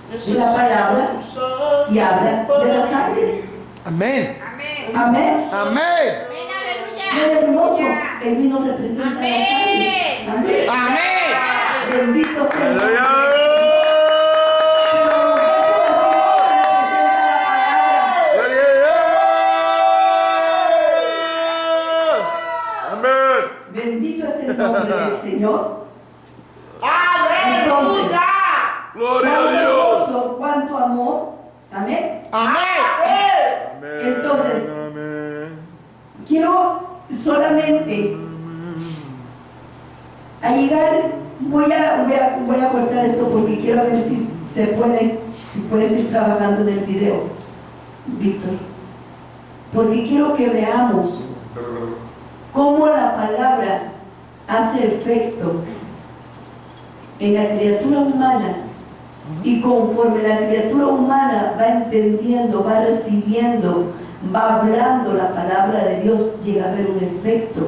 de la palabra y habla de la sangre. Amén. Amén. Amén. Amén. Amén, Qué aleluya. hermoso. El vino representa la sangre. Amén. Amén. Bendito sea el ¡Aleluya! nombre. ¡Gloria a Dios! ¡Amén! Bendito es el nombre del Señor. Aleluya. ¡Gloria a Cuánto Dios! gozo, cuánto amor. Amén. Amén. Entonces, Amén. quiero solamente a llegar, voy a cortar esto porque quiero ver si se puede, si puedes ir trabajando en el video, Víctor. Porque quiero que veamos cómo la palabra hace efecto en la criatura humana, y conforme la criatura humana va entendiendo, va recibiendo, va hablando la palabra de Dios, llega a haber un efecto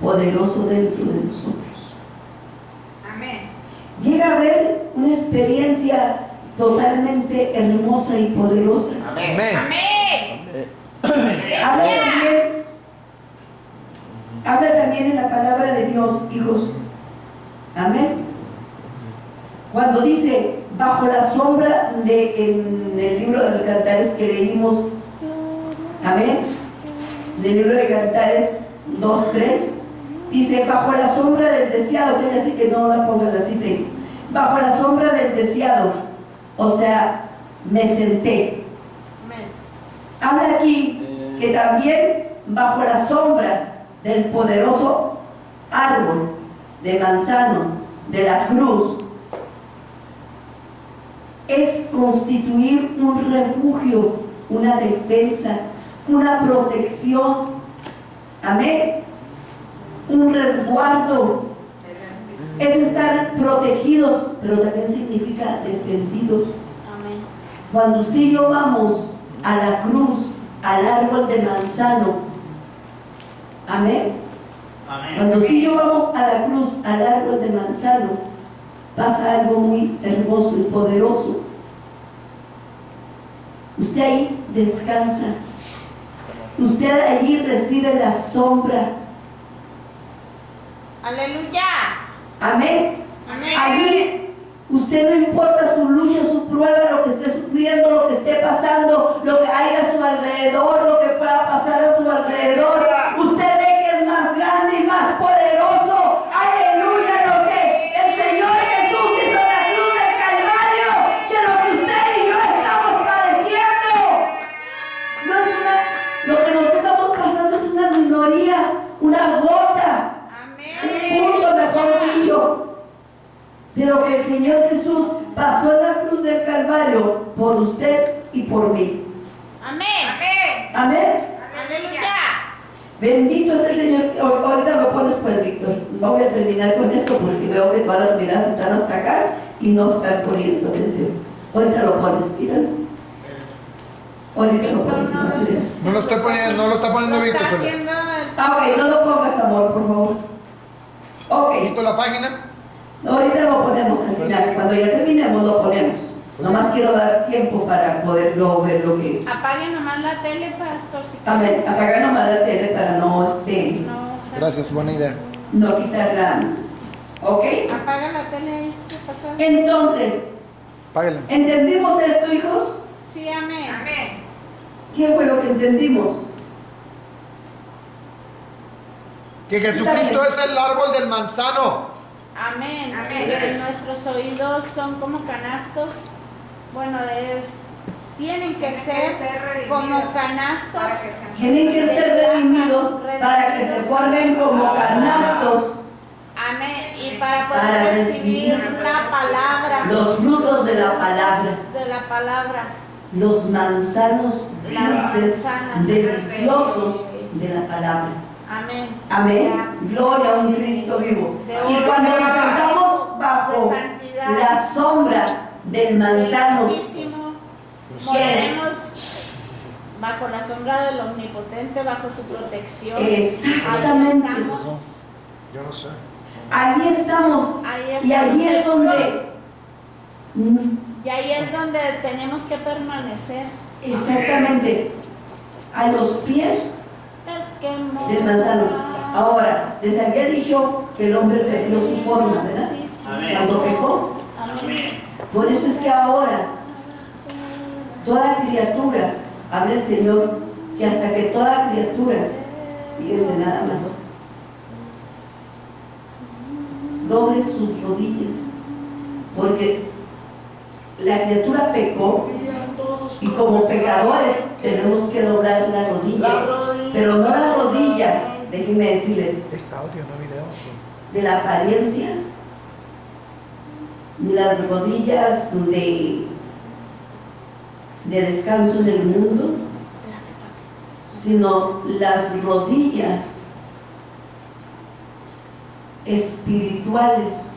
poderoso dentro de nosotros. Amén. Llega a haber una experiencia totalmente hermosa y poderosa. Amén. Amén. Habla también en la palabra de Dios, hijos. Amén. Cuando dice, bajo la sombra en el libro de los Cantares que leímos, amén, en el libro de Cantares 2:3, dice, bajo la sombra del deseado, quiere decir que no la pongas la cita ahí. Bajo la sombra del deseado, o sea, me senté. Amén. Habla aquí que también bajo la sombra del poderoso árbol de manzano, de la cruz, es constituir un refugio, una defensa, una protección Amén. Un resguardo. Es estar protegidos, pero también significa defendidos. Amén. Cuando usted y yo vamos a la cruz, al árbol de manzano, amén. Cuando usted y yo vamos a la cruz, al árbol de manzano, pasa algo muy hermoso y poderoso. Usted ahí descansa. Usted allí recibe la sombra. Aleluya. Amén. Amén. Allí usted, no importa su lucha, su prueba, lo que esté sufriendo, lo que esté pasando, lo que haya a su alrededor, lo que pueda pasar a su alrededor, usted ve que es más grande y más poderoso. Aleluya, lo que el Señor Jesús hizo en la cruz del Calvario, que lo que usted y yo estamos padeciendo no es lo que nosotros estamos pasando es una minoría, una gota, un punto, mejor dicho, de lo que el Señor Jesús pasó en la cruz del Calvario por usted y por mí. Amén. Amén. Aleluya. Bendito es el Señor. Ahorita lo pones pues, Víctor. No voy a terminar con esto porque veo que todas las miradas están hasta acá y no están poniendo atención. Ahorita lo pones, míralo. Ahorita lo pones. No lo estoy poniendo, no lo está poniendo Víctor. Está Soler. haciendo el- Ok, no lo pongas, amor, por favor. Ok. Quito la página. Ahorita lo ponemos al Pues final. sí. Cuando ya terminemos lo ponemos. Pues Nomás sí. quiero dar tiempo para poderlo ver lo que... Apague nomás la tele, pastor. Si Amén. Apagar nomás la tele para no, No, Gracias, buena idea. no quitarla. ¿Ok? apaga la tele ahí. ¿Qué pasa? Entonces, Págale. ¿entendimos esto, hijos? Sí, amén. Amén. ¿Qué fue lo que entendimos? Que Jesucristo es el árbol del manzano. Amén. Amén. Que nuestros oídos son como canastos. Bueno, tienen que ser como canastos. Tienen que ser redimidos para que se formen como canastos, Amén. Y para poder Para recibir recibir la palabra. los frutos de la palabra, De la palabra. los manzanos Las dulces, manzanas deliciosos de la palabra. Amén. Amén. Gloria a un Cristo vivo. Y cuando nos sentamos bajo la sombra del manzano, Del Altísimo, moraremos bajo la sombra del Omnipotente, bajo su protección. Exactamente. Ahí estamos. Yo no sé. allí estamos. Ahí Y allí es estamos donde seguros. Y ahí es donde tenemos que permanecer. exactamente a los pies del manzano. Ahora, les había dicho que el hombre perdió su forma, ¿verdad? Amén. Cuando pecó. Amén. Por eso es que ahora toda criatura, habla el Señor, que hasta que toda criatura, fíjense nada más, doble sus rodillas, porque la criatura pecó y como pecadores tenemos que doblar la rodilla, pero no las rodillas, déjenme decirle, Es audio, no video. de la apariencia, ni las rodillas de descanso en el mundo, sino las rodillas espirituales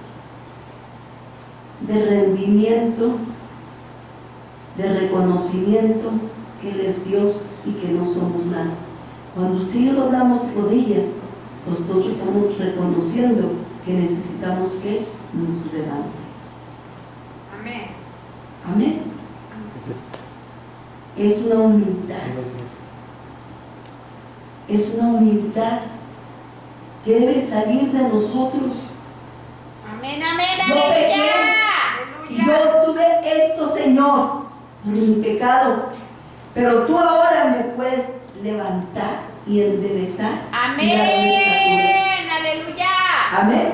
de rendimiento, de reconocimiento que Él es Dios y que no somos nada. Cuando usted y yo doblamos rodillas, nosotros estamos reconociendo que necesitamos que nos levante. Amén. Amén. Es una humildad. Es una humildad que debe salir de nosotros. Amén, amén, Yo pequé y yo tuve esto, Señor, por mi pecado. Pero tú ahora me puedes levantar y enderezar. y darme estatura. Amén, aleluya. Amén.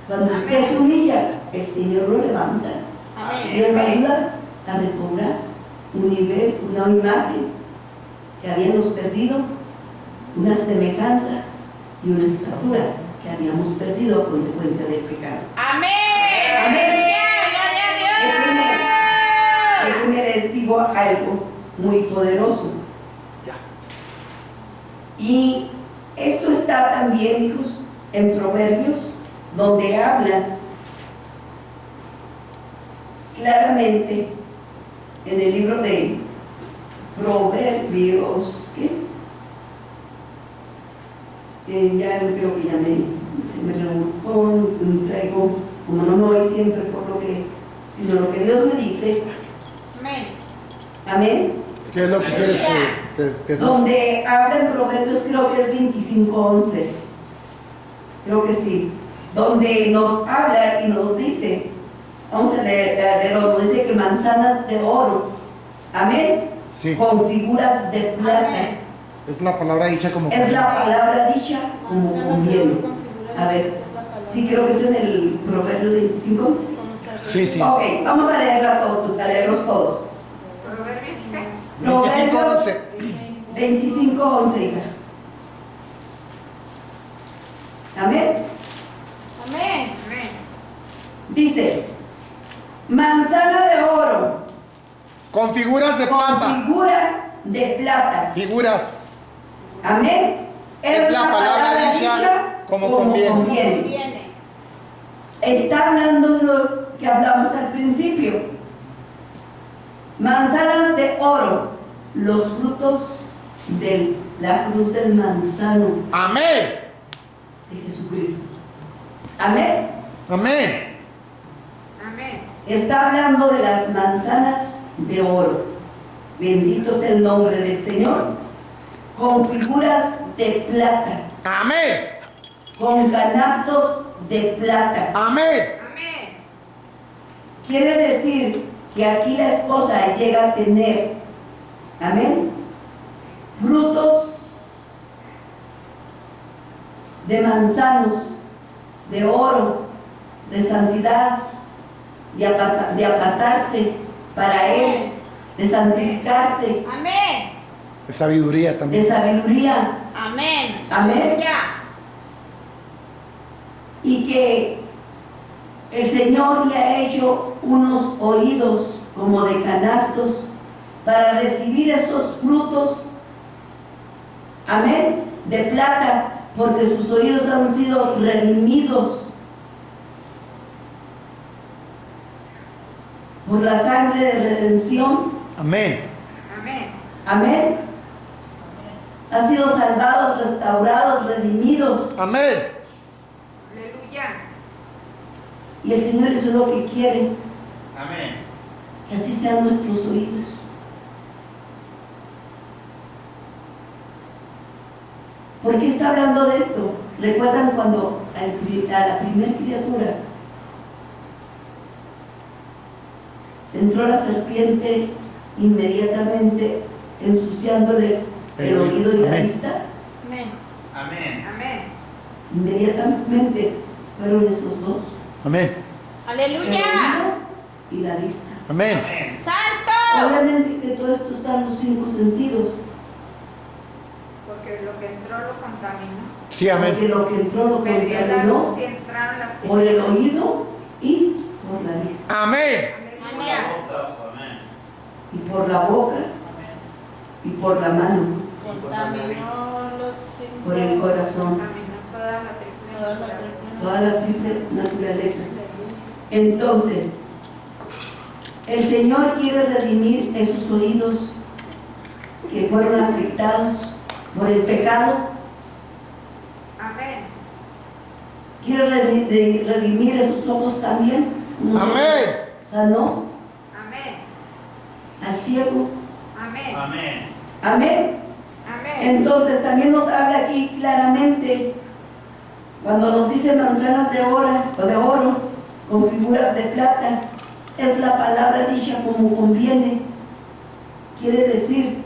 Cuando usted se humilla, el Señor lo levanta. Y Él va a Amén. ayudar a recobrar un nivel, una imagen que habíamos perdido, una semejanza y una estatura que habíamos perdido a consecuencia del pecado. Amén. Amén. Gloria a Dios. Déjenme les digo algo muy poderoso. Y Esto está también, hijos, en Proverbios, donde habla claramente en el libro de Proverbios, ¿qué? Ya creo que se me traigo, como no me voy siempre por lo que, sino lo que Dios me dice. Amén. Amén. ¿Qué es lo que quieres que Donde habla en Proverbios, creo que es 25:11. Creo que sí. Donde nos habla y nos dice, vamos a leerlo, nos dice que manzanas de oro. Amén. Sí. Con figuras de plata. Amén. Es la palabra dicha como Es la palabra dicha como Manzanas de conviene. oro con figuras A ver, de plata. sí creo que es en el Proverbio 25:11. Sí, sí. Ok, vamos a leerlos todos. ¿Proverbios 25:11? 25:11, hija. Amén. Amén. Dice, manzana de oro Con figuras de con plata. figura de plata. Figuras. Amén. Es la palabra dicha como conviene. Conviene. Está hablando de lo que hablamos al principio. Manzanas de oro, los frutos de la cruz del manzano Amén. de Jesucristo. Amén. Amén. Está hablando de las manzanas de oro. Bendito sea el nombre del Señor. Con figuras de plata, Amén. con canastos de plata. Amén. Quiere decir que aquí la esposa llega a tener, amén, frutos de manzanos, de oro, de santidad, de apartarse para Él, de santificarse, Amén. De sabiduría de también. sabiduría. Amén. Amén. Aleluya. Y que el Señor le ha hecho unos oídos como de canastos para recibir esos frutos, amén, de plata, porque sus oídos han sido redimidos por la sangre de redención, Amén. amén. Ha sido salvados, restaurados, redimidos. Amén. Y el Señor eso es lo que quiere, Amén. que así sean nuestros oídos. ¿Por qué está hablando de esto? ¿Recuerdan cuando a la primer criatura entró la serpiente inmediatamente ensuciándole el oído y la Amén. vista? Amén. Amén. Inmediatamente fueron esos dos, Amén. el Aleluya. oído y la vista. Amén. Amén. Santo. Obviamente que todo esto está en los 5 sentidos, Porque lo que entró lo contaminó. Sí, porque amén. lo que entró lo Perdió la contaminó luz y entraron las por el oído y por la vista, Amén. Amén. Amén. y por la boca y por la mano, Contaminó los cinco. por el corazón, Contaminó toda la triple Toda la naturaleza. triple- toda la triple naturaleza. Entonces, el Señor quiere redimir esos oídos que fueron afectados por el pecado. Amén. Quiere redimir esos ojos también. Amén. Sanó Amén. al ciego. Amén. Amén. Amén. Amén. Entonces también nos habla aquí claramente cuando nos dice manzanas de oro o de oro con figuras de plata, es la palabra dicha como conviene. Quiere decir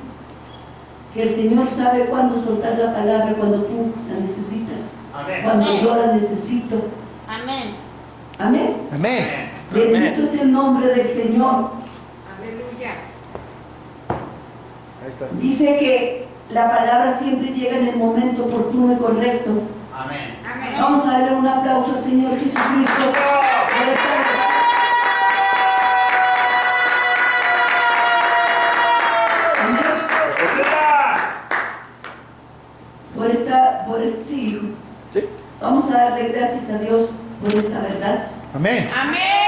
que el Señor sabe cuándo soltar la palabra cuando tú la necesitas, Amén. cuando Amén. yo la necesito. Amén. Amén. Amén. Bendito es el nombre del Señor. Aleluya. Ahí está. Dice que la palabra siempre llega en el momento oportuno y correcto. Amén. Amén. Vamos a darle un aplauso al Señor Jesucristo por esta verdad. Amén. sí, ¿Sí? vamos a darle gracias a Dios por esta verdad. Amén. Amén.